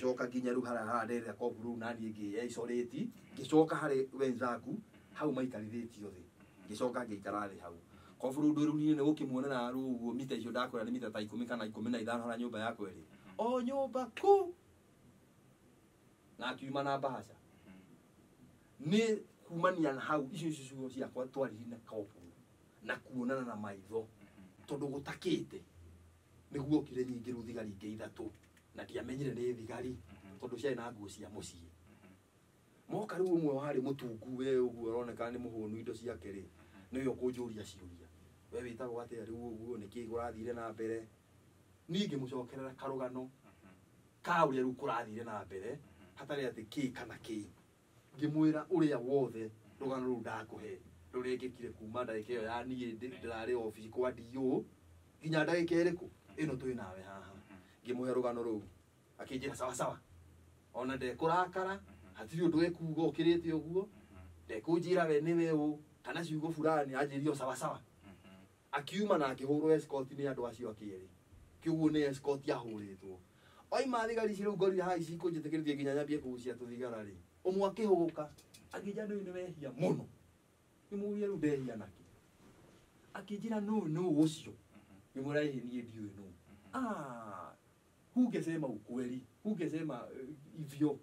ngicoka nginya ru hara ndere kopuru nani ngi isolate ngicoka hari wenzaku hau maikarithitio thi ngicoka ngikara thi hau kopuru ndu ru ni ne gukimuonera ru uguo mita icio ndakora ni mita ta 10 kana 15 hara nyumba ya kweri o nyumba ku na kiuma na bahasha ni kumania na hau icio cia kwa twari na kopuru na kuonana na maitho tondu gutakite niguo kire nyingi ru thigari nge ithatu na ndiamenyire ni thigari tondu cia na nguo cia mucii moka riu umwe wari mutungu we uguo uroneka ni muhunu indo ciake ri niyo kunjuria ciuria we witagwo atia riu uguo niki kurathire na mbere ningi mucokerera karugano kauria riu kurathire na mbere hatari ati ki kana ki ngimwira uria wothe rugano ru ndakuhe rurengekire kuma ndagika iyo ya nie ndirari office kwa dio nginya ndagika iriku ino twi nawe haha ngimuhe rugano ru akinjira sawa sawa ona ndekurakara hatiri undu ekuga ukirite uguo ndekunjira we niwe u kana ciugo fulani anjirio sawa sawa akiuma na akihurwo escort ni andu acio akiri kiugo ni escort yahuritwo oi mathigari ciru ngori ha ici kunjitikiritie nginya nyambie kugucia tuthigara ri umwe akihuguka akija ndu ni wehia muno nimuye ru ndehia naki akijira no ucio nimurahi ni ndio no hungesema ukweli hungesema hivyo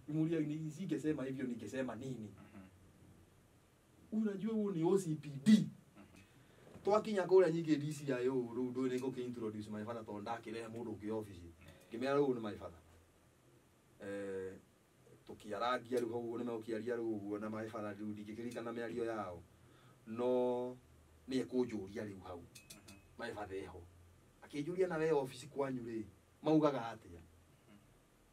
nimulia ningesema hivyo ningesema nini unajua huo ni OCPD twakinya kule nyingi DCI ru ndo ni go introduce my father to ndakire mundu ki office kimera ru ni my father tukiaragia ru ho ni mekiaria ru uguo na my father ru ndikikirikana miario yao no ni ekunjuria riu hau my father eho akijuria na we office kwanyu ri maugaga atia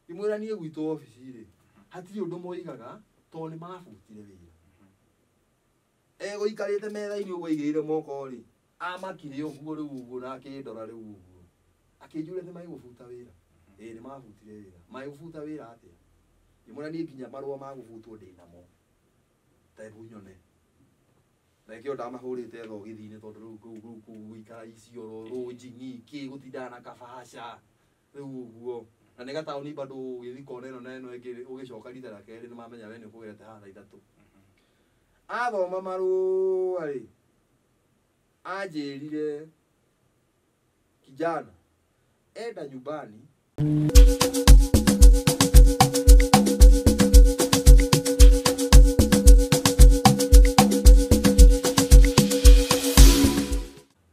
imwira nie gwitu office ri hatiri undu moigaga to ni mabutire wira ego ikarite metha-ini uguo igire moko ri amakire uguo riu uguo na akindora riu uguo akinjure ni maigubuta wira ni mabutire wira maigubuta wira atia imwira nie nginya marua magubutwo ndinamo taibu nyone rekio ndamahurite thogithini tondu riu guikara icio runjingi ki gutindana kabahasha riu uguo na nega tauni bado githi koneno neno ege ugicoka rita la keri ni mamenya we ni kugirete ha thaa 3 athoma maru ari ajirire kijana enda nyumbani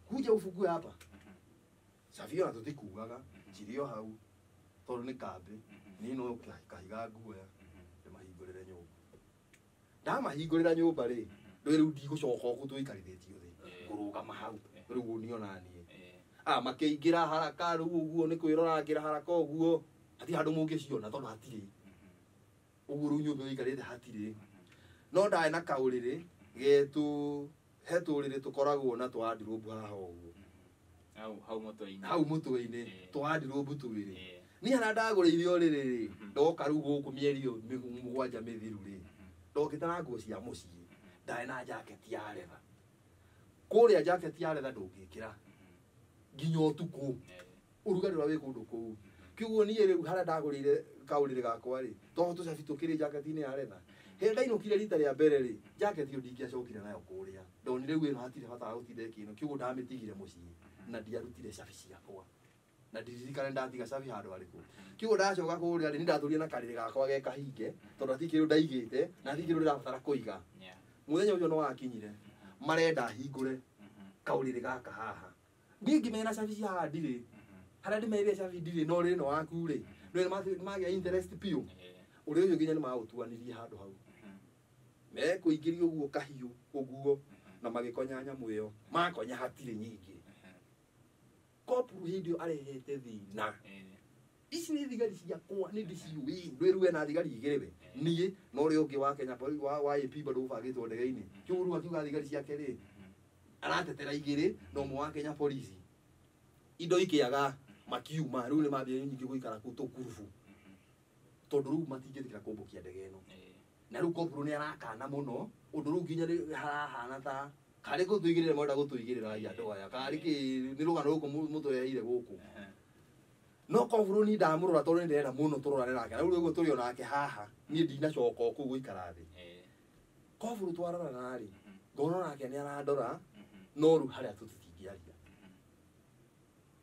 kuja ufugue hapa savio atutikugaga chirio hau tondu ni kambi ni no kahiga nguoya ndimahingurire nyumba ndamahingurira nyumba ri riu ndigucoka ugu tuikarithitio thi kurugama hau riu niona nie makiingira haraka riu uguo ni kwirora ngira haraka uguo hati handu mungiciona tondu hatiri uguo riu nyumba ikarite hatiri no ndae na kauriri getu heturire tukoragwo na twandirumbu haha uguo hau mutwe-ini twandirumbu tuwiri ni hana ndagurire oriri ndoka riu guku mieri mugwanja mithiru ri ndokitana nguo cia mucii ndae na jacket ya leather kuria jacket ya leather ndungikira nginya utuku urugari wa kundu kuu kiugo ni riu hana ndagurire kaurire gakwa ri to tucabi tukiri jacket ni ya leather henda inukire rita ria mbere ri jacket yo ndingiacokire nayo kuria ndonire riu ino hatire bata gutinde kino kiugo ndamitigire mucii na ndiarutire cabi ciakwa na ndiririkane ndatiga cabi handu hariku kiugo ndacoka kuria ri nindaturia na karire gakwa ge kahinge tondu atikiru ndaigite na atikiru ndirabatara kuiga muthenya ucio no wakinyire marenda hingure kaurire gaka haha ngingi mena cabi cia handire haria ndimerire cabi ndire no ri no waku ri no magia interest piu uri ucio nginya ni magutuanirie handu hau me kuingiria uguo kahiu uguo na magikonya nyamu iyo makonya hatire nyingi kopuru hindio arehete thina ici ni thigari ciakwa ni ndiciui ndwiruwe na thigari igiriwe nie no ri ungi wa Kenya wa AP bado ubagitwo ndege-ini kiuru akiuga thigari ciake ri aratetera igiri no mu wa Kenya police indo ikiaga makiuma riu ni mabia nyingi guikara kutukurufu tondu riu matingithikira kumbukia ndege ino na riu kopuru ni arakana muno undu riu nginya harahana ta kari gutuigirira mwenda gutuigirira ya andu aya kari ki ni rugano ruku mutu yaire guku no koburu ni ndamurora tondu ni ndenda muno turorane nake riu uguo turi onake haha ni ndinacoka ku guikara thi koburu twarora nari ngona nake ni arandora no ru haria tutitingiaria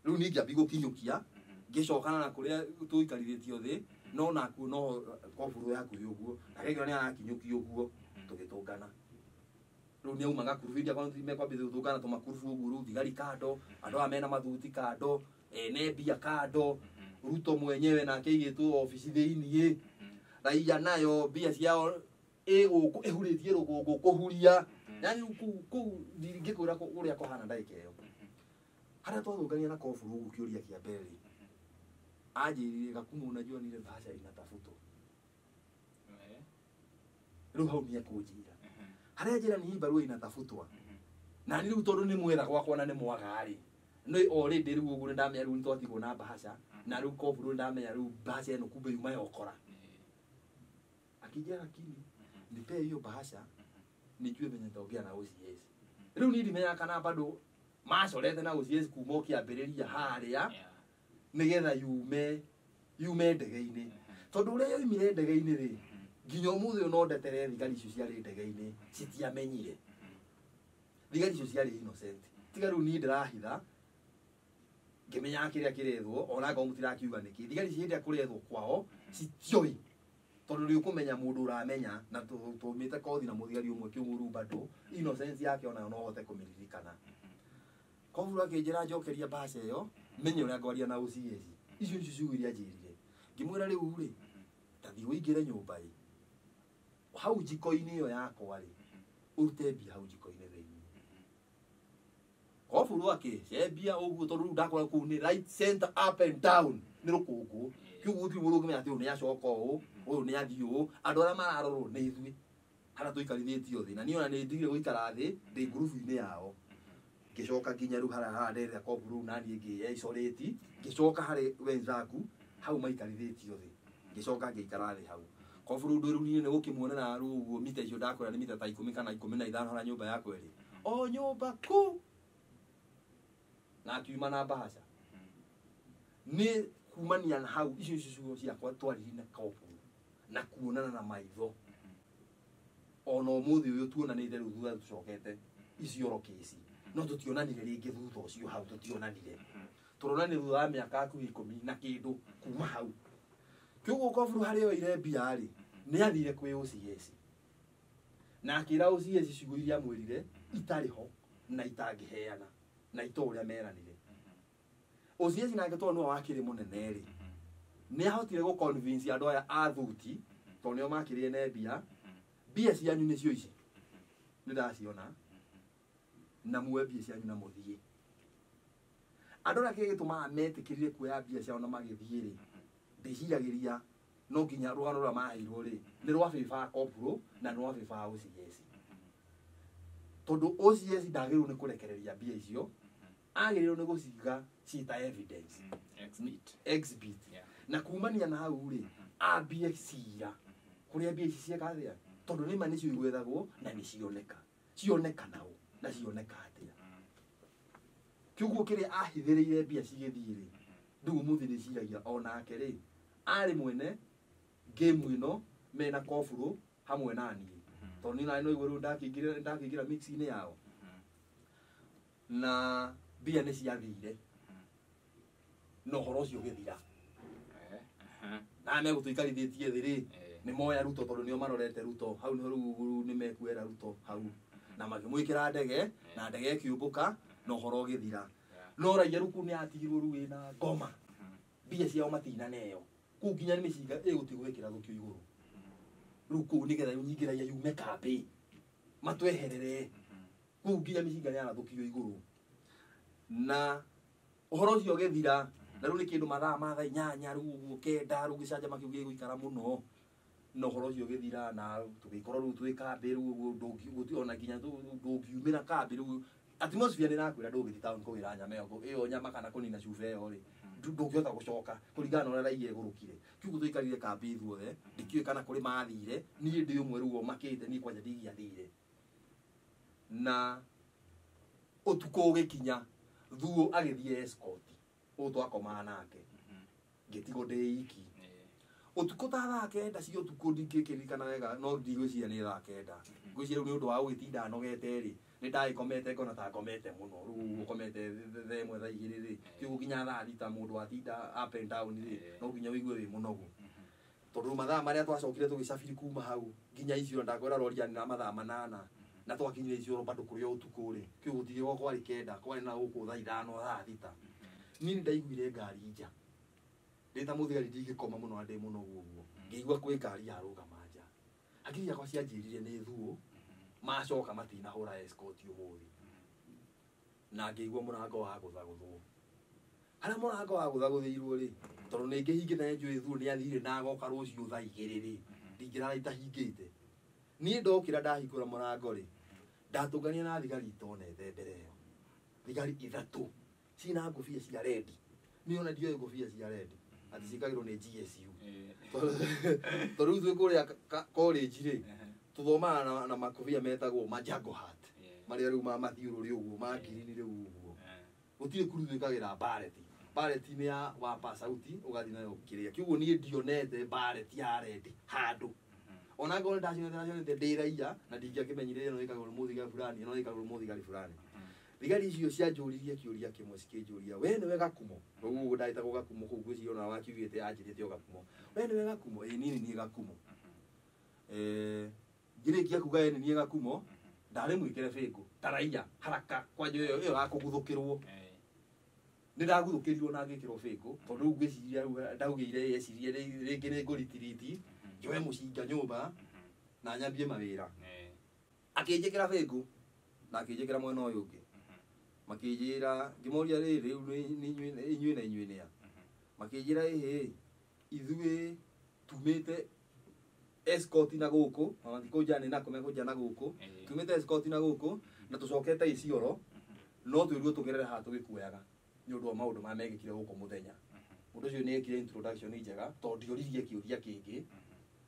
riu ni ngiambi gukinyukia ngicokana na kuria tuikarithitie thi no naku no koburu yaku uguo akegera ni arakinyukia uguo tugitungana riu ni aumaga kuruvindia kwa ntime kwa bithu tugana tumakurufu uguo riu thigari kando andu amena mathuti kando nebia kando Ruto mwenyewe na keigetu ofisi thiini raia nayo bia ciao ehuritie rugungu kuhuria yani ku ngikura uria kohana ndaike yo haria twathungania na koburu uguo kiuria kia mbere ajirire Gakumu unajua nile bahasha inatafutwa riu hau ni akunjira haria njira ni barua inatafutwa na ni riu tondu ni mwera gwakwa na ni mwagari no already riu uguo ndamenya riu nitwatigwo na bahasha na riu koburu ndamenya riu bahasha eno kumbe yuma yokora akija lakini nipe hiyo bahasha nijue venye nitaongea na OCS riu ni ndimenya kana bado macorete na OCS kuma kiambiriria haria nigetha yume ndege-ini tondu uria yoimire ndege-ini ri nginya umuthi no ndetere thigari icio ciari ndege-ini citiamenyire thigari icio ciari innocent tiga riu ni ndirahitha ngimenya kiria kirethwo ona ngo mutirakiuga niki thigari icio ndia kurethwo kwao citioi tondu riu kumenya mundu uramenya na tumite kothi na muthigari umwe kiumuru bado innocence yake ona no hote kumiririkana koburu akinjira njokeria bahasha iyo menye uria ngwaria na OCS icio nicio ciugo iria njirire ngimwira riu ri tathi uingire nyumba ri hau jiko-ini iyo yakwa ri urute mbia hau jiko-ini thiini koburu akicembia uguo tondu riu ndakora kuu ni right center up and down ni rukungu kiugo ti muru kumenya ati ni acoka uyu ni athii uyu andu aria mararorwo ni ithui haria tuikarithitie thi na ni ona ni ndigire guikara thi ndi group-ini yao ngicoka nginya riu haria nderera koburu na ni ngi isolate ngicoka hari wenzaku hau maikarithitie thi ngicoka ngiikara thi hau koburu ndu riu ni gukimuonera riu uguo mita icio ndakora ni mita ta 10 kana 15 haria nyumba yakwa iri o nyumba ku na akiuma na bahasha ni kumania na hau icio icio ciakwa twariri na koburu na kuonana na maitho ona umuthi uyu tuonanire riu thutha tucokete icioro kesi no tutionanire ringi thutha ucio hau tutionanire turonanire thutha wa miaka akuhi 10 na kindu kuma hau kiugo koburu haria oire mbia ri ni athire kwi OCS na akira OCS ciugo iria mwirire itari ho na itangiheana na ito uria meranire OCS nake tondu no wakiri munene ri ni ahotire go convince andu aya athuti tondu nio makirire ne mbia cianyu nicio ici ni ndaciona na muwe mbia cianyu na muthie andu ria kigituma metikirire kuoya mbia ciao na magithie ri ndiciragiria no nginya rugano rwa mahirwo ri ni rwa biba koburu na rwa biba OCS tondu OCS ndagiru ni kurekereria mbia icio agiriro ni guciga cita evidence exhibit na kumania na hau ri ambie cira kuria mbia ici ciekathia tondu ni mani cio igwethagwo na ni cioneka nao na cioneka atia kiugo kiria ahithiriire mbia cigithie ri ndugu muthi ni ciragia onake ri ari mwene game ino mena koburu hamwe nani tondu ni no iguru ndakingira mix-ini yao na mbia ni ciathire no horo ucio githira na me gutuikarithitie thi ri ni moya Ruto tondu nio marorete Ruto hau ni riu ni mekuera Ruto hau na magimwikira ndege na ndege kiumbuka no horo githira no raia ruku ni atigirwo ru wina ngoma mbia ciao matina neyo ku nginya ni micinga igutigwikira thukio iguru ruku ni getha nyingira ya yume kambi matweherere ku nginya micinga ni ara thukio iguru na uhoro ucio githira na riu ni kindu mathaa ma thaa 8 riu uguo kenda riu gicanja makiugia guikara muno no horo ucio githira na tugikorwo riu twikambi riu uguo ndungiona nginya ndungiumira kambi riu atmosphere ni nakwira ndungithii town kuwira nyama iyo nyama kana kunina cuba iyo ri ndungihota gucoka kuringana na uria raia igurukire kiugo tuikarire kambi ithuothe ndikiwe kana kuri mathire ni ndi umwe riu makite ni kwanja ndigiathire na utuko ugikinya thuo agithie escort utwa komana nake ngĩtigwo ndĩ iki ũtukũ ta thaa kenda cio ũtukũ ndingĩkĩririkana wega no ndigwĩciria nĩ thaa kenda ngwĩciria rĩu nĩ ũndũ wa gũgĩtinda nogete rĩ nĩ ndagĩkomete ngona ta ngomete mũno rĩu ũkomete thaa ĩmwe thaa igĩrĩ rĩ kĩu nginya thaa thita mũndũ atinda up and down rĩ no nginya wĩigue wĩ mũnogu tondũ mathaa marĩa twacokire tũgĩcabiri kuma hau nginya Isiolo ndakwĩra roria na mathaa 8 na twakinyire Isiolo bado kũrĩ ũtukũ rĩ kĩu gũtirĩ kwarĩ kenda kwarĩ na gũkũ thaa 5 thaa thita niĩ ndaiguire ngari nja ndĩta mũthigari ndingĩkoma mũno andĩ mũnogu ũguo ngĩigua kwĩ ngari yarũgama nja hakiri yakwa cianjĩrire nĩ thuo macoka matinahũra escort ũmũthĩ na ngĩigua mũrango wa gũthagũthwo harĩa mũrango wa gũthagũthĩirwo rĩ tondũ nĩ ngĩhingĩte njũĩ thuo nĩ athire na agoka rũciũ thaa 2 rĩ ndingĩrara itahingĩte niĩ ndokĩra ndahingũra mũrango rĩ ndatũngania na thigari itonete mbere ĩyo thigari 3 cina ngũbia cia red niona ndioĩ ngũbia cia red ati cikagĩrwo nĩ GSU tondũ rĩu twĩ kũrĩa college rĩ tũthomaga na makũbia metagwo majango hat marĩa rĩu mathiũrũrĩ ũguo ma ngirini rĩu ũguo gũtirĩ kuru twĩkagĩra barret nĩ ya wa pass out ũgathiĩ nayo kĩrĩa kiugo niĩ ndionete barret ya red handũ ona ngone ndacionete ndĩraia na ndingĩakĩmenyire ĩno ĩkagwo nĩ mũthigari fulani ĩno ĩkagwo nĩ mũthigari fulani thigari icio cianjũririe kĩũria kĩmwe cikĩnjũria we nĩwe Gakumo ũguo ndagĩtagwo Gakumo kũu gwĩciria ona wakiugĩte anjĩrĩte o Gakumo we nĩwe Gakumo ĩ niĩ nĩ Gakumo ngĩrĩkia kuga ĩ nĩ Gakumo ndarĩ mwĩkĩre bĩngũ taraia haraka kwanja ĩyo ya kũguthũkĩrwo nĩ ndaguthũkĩrirwo na ngĩkĩrwo bĩngũ tondũ rĩu ngĩciria ndaugĩire yecirie rĩngĩ nĩ ngũritiriti njoe mũcinga nyũmba na nyambie mawĩra akĩnjĩkĩra bĩngũ na akĩnjĩkĩra mwena ũyũ ũngĩ makĩnjĩra ngĩmoria rĩrĩ rĩu inyuĩ na inyuĩ nĩa makĩnjĩra ĩhĩ ithuĩ tumĩte escort na gũkũ mathikũnja nĩ nakome kũnja na gũkũ tumĩte escort na gũkũ na tũcokete Isiolo no twĩrwo tũgerere haha tũgĩkuoyaga nĩ ũndũ wa maũndũ marĩa mekĩkire gũkũ mũthenya mũndũ ũcio nĩ ekire introduction njega tondũ ndioririe kĩũria kĩngĩ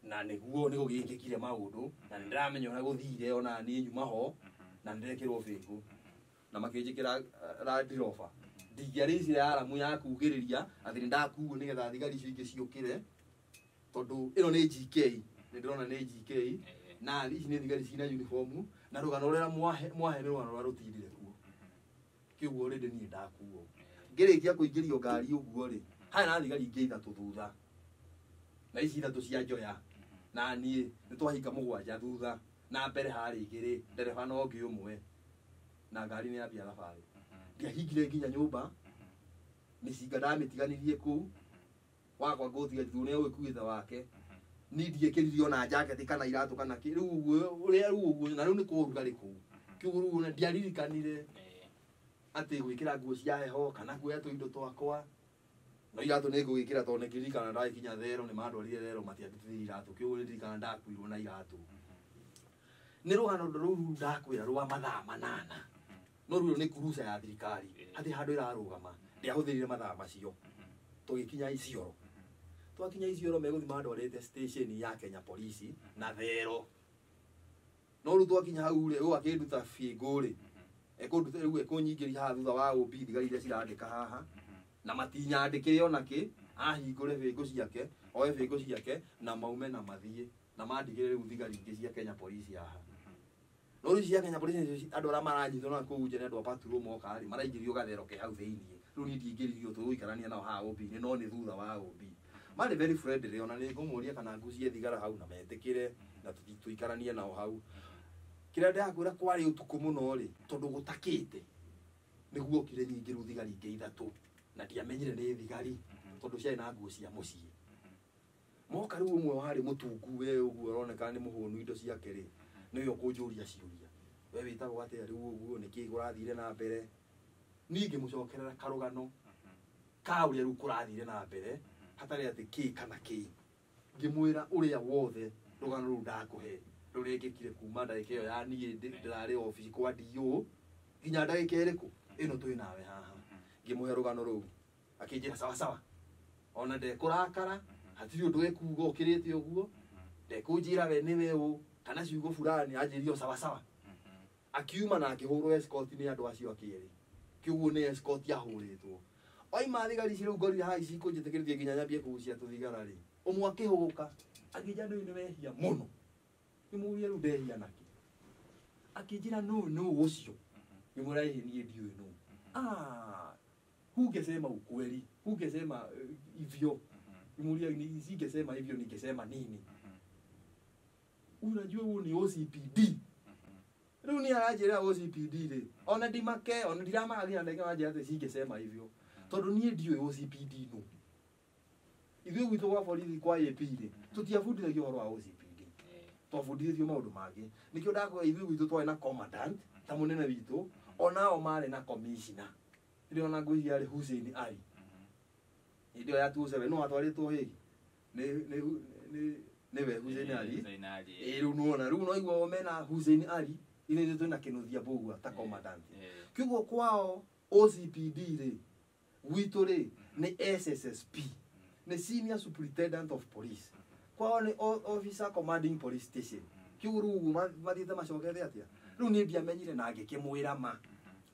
na nĩguo nĩ gũgĩkĩkire maũndũ na nĩ ndĩramenya ũrĩa gũthire ona niĩ nyuma ho na ndĩrekĩrwo bĩngũ na makĩnjĩkĩra Land Rover ndingĩarĩcire aramu ya kugĩrĩria atĩ nĩ ndakuo nĩgetha thigari icio ingĩ ciũkĩre tondũ ĩno nĩ GK nĩ ndĩrona nĩ GK na ici nĩ thigari cina uniform na rũgano rũrĩa mwahe nĩ rũgano rũrĩa rũtindire kuo kĩugo rĩndĩ niĩ ndakuo ngĩrĩkia kũingĩrio ngari ũguo rĩ harĩ na thigari ingĩ 3 thutha na ici 3 cia njoya na niĩ nĩ twahinga 7 thutha na mbere harĩ igĩrĩ ndereba no ngĩ ũmwe na ngari nĩ yambia thabarĩ ndiahingire nginya nyũmba mĩcinga ndamĩtiganirie kũu wakwa ngũtiga thuo nĩ ũgĩkuĩte wake ni ndiekĩririo na jacket kana iratũ kana kĩ rĩu ũrĩa rĩu ũguo na rĩu nĩ kũrugarĩ kũu kĩu rĩu na ndiaririkanire atĩ gwĩkĩra nguo cia heho kana kuoya tũindo twakwa no iratũ nĩ ngũgĩkĩra tondũ nĩ ngĩririkana ndakinya Thero nĩ mandwarire Thero matiandutire iratũ kĩu nĩ ndirikana ndakuirwo na iratũ nĩ rũgano rũu ndakwĩra rwa mathaa 8 no rũu nĩ kuruca ya thirikari atĩ handũ ĩrarũgama ndiahũthĩrire mathaa macio tũgĩkinya Isiolo twakinya Isiolo megũthi mandwarĩte station ya Kenya Police na Thero no rĩu twakinya hau rĩ ũũ akĩnduta bĩngũ rĩ ekũnduta rĩu ekũnyingĩria haha thutha wa OB thigari iria cirandĩka haha na matinyandĩkĩre ona kĩ ahingũre bĩngũ ciake oe bĩngũ ciake na maume na mathiĩ na mandigĩre rĩu thigari ingĩ cia Kenya Police haha no rĩu cia Kenya Police andũ arĩa maranyitwo na kũu nje nĩ andũ a patrol moka rĩ maraingĩrio gathero ke hau thĩinĩ rĩu niĩ ndingĩririo tũgũikarania nao haha OB no nĩ thutha wa OB marĩ very friendly ona nĩ ngũmũria kana ngucie thigara hau na metĩkĩre na tũikaranie nao hau kĩrĩa ndĩrakwĩra kwarĩ ũtukũ mũno rĩ tondũ gũtakĩte nĩguo kire nyingĩ rĩu thigari ingĩ 3 na ndiamenyire nĩ thigari tondũ ciarĩ na nguo cia mũciĩ moka rĩu ũmwe warĩ mũtungu we ũguo ũroneka nĩ mũhũnu indo ciake rĩ nĩwe ũkũnjũria ciũria we wĩtagwo atĩa rĩu ũguo nĩkĩ kũrathire na mbere niĩ ngĩmũcokerera karũgano ka ũrĩa rĩu kũrathire na mbere hatarĩ atĩ kĩ kana kĩ ngĩmwĩra ũrĩa wothe rũgano rũu ndakũhe rũrĩkĩkire kuma ndagĩka ĩyo ya niĩ ndĩrarĩ ofici kwa DO nginya ndagĩka ĩrĩkũ ĩno twĩ nawe haha ngĩmũhe rũgano rũu akĩnjĩra sawa sawa ona ndekũrakara hatirĩ ũndũ ekuga ũkĩrĩte ũguo ndekũnjĩra we nĩwe ũ kana ciugo fulani anjĩrio sawa sawa akiuma na akĩhũrwo escort nĩ andũ acio akĩrĩ kĩugo nĩ escort ahũrĩtwo oi mathigari ciru ngori ha ici kunjitikiritie nginya nyambie kugucia tuthigara ri umwe akihuguka akija ndu ni wehia muno nimurie ru ndehia naki akijira no ucio nimurai ni ndio no hungesema ukweli hungesema hivyo nimuria ningesema hivyo ningesema nini unajua huo ni OCPD riu ni arajira OCPD ri ona ndimake ona ndirama agia ndege wanje ate singesema hivyo tondu nie ndio OCPD no ithuĩ gwitũ gwa borithi kwa AP ri tutiabundithagio ũhoro wa OCPD twabundithio maũndũ mangĩ nikĩo ndakwĩra ithuĩ gwitũ twarĩ na commandant ta mũnene witũ onao marĩ na commissioner rĩrĩa ona ngwĩciria arĩ Hussein Ali hĩndĩ ĩyo ya 27 no atwarĩtwo hĩ nĩwe Hussein Ali rĩu nuona rĩu no igua mena Hussein Ali ithuĩ twĩna Kĩnũthia Mbũgua ta commandant kiugo kwao OCPD ri gwitũ ri ni SSSP ni senior superintendent of police kwao ni officer commanding police station kiugo rĩu mathiĩte macokete atia rĩu nĩ ndiamenyire na ngĩkĩmwĩra ma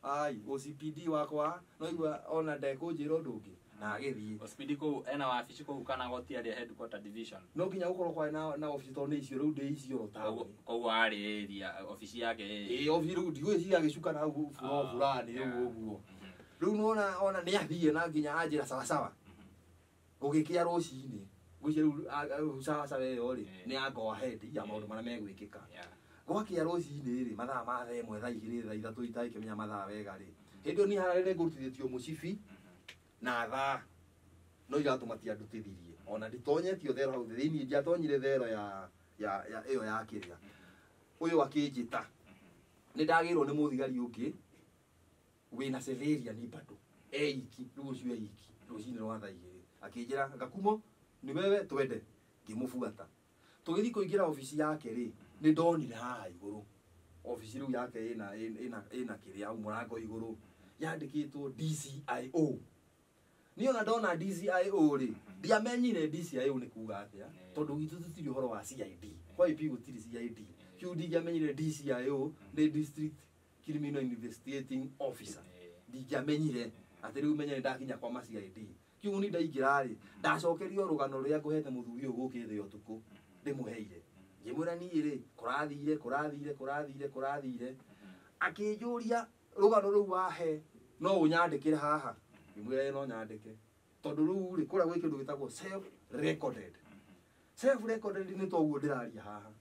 ai OCPD wakwa no igua ona ndekũnjĩra ũndũ ũngĩ na agĩthiĩ OCPD kũu ena wabici kũu kana gũtiarĩ headquarter division no nginya gũkorwo kwa na office tondũ nĩ icio rĩu ndĩ icio taũni kũu arĩ area office yake office rĩu ndigwĩciria agĩcuka na hau fulani rĩu ũguo rĩu nona ona nĩ athiĩ na nginya anjĩra sawa sawa ũgĩkĩa rũcinĩ ngwĩciria rĩu sawa sawa ĩyo rĩ nĩ a go ahead ya maũndũ marĩa megwĩkĩka gwakĩa rũcinĩ rĩ mathaa ma thaa ĩmwe thaa igĩrĩ thaa ithatũ itagĩkĩmenya mathaa wega rĩ hĩndĩ ĩyo niĩ hararĩ ngũrutithĩtio mũcibi na thaa no iratũma tiandutithirie ona nditonyetio thero hau thĩinĩ ndiatonyire thero ya ĩyo ya kĩrĩa ũyũ akĩnjĩta nĩ ndagĩrwo nĩ mũthigari ũngĩ wĩna civilian bado eiki rĩu ũcio eiki rũcinĩ rwa thaa igĩrĩ akĩnjĩra Gakumo nĩ wewe twende ngĩmũbuata tũgĩthiĩ kũingĩra ofici yake rĩ nĩ ndonire haha igũrũ ofici rĩu yake ĩna kĩrĩa hau mũrango igũrũ yandĩkĩtwo DCIO niĩ ona ndona DCIO rĩ ndiamenyire DCIO nĩ kuuga atĩa tondũ gwitũ tũtirĩ ũhoro wa CID kwa IP gũtirĩ CID kiu ndiamenyire DCIO nĩ district criminal investigating officer ndiamenyire atĩ rĩu menye ndakinya kwa ma CID kiu ni ndaingĩra rĩ ndacokerio rũgano rũrĩa ngũhete mũthuri ũyũ gũkĩthĩ ũtukũ ndĩmũheire ngĩmwĩra niĩ rĩ kũrathire akĩnjũria rũgano rũu wahe no ũnyandĩkĩre haha ngĩmwĩra no nyandĩke tondũ rĩu rĩ kũrĩa gwĩ kĩndũ gĩtagwo self recorded nĩ toguo ndĩraria haha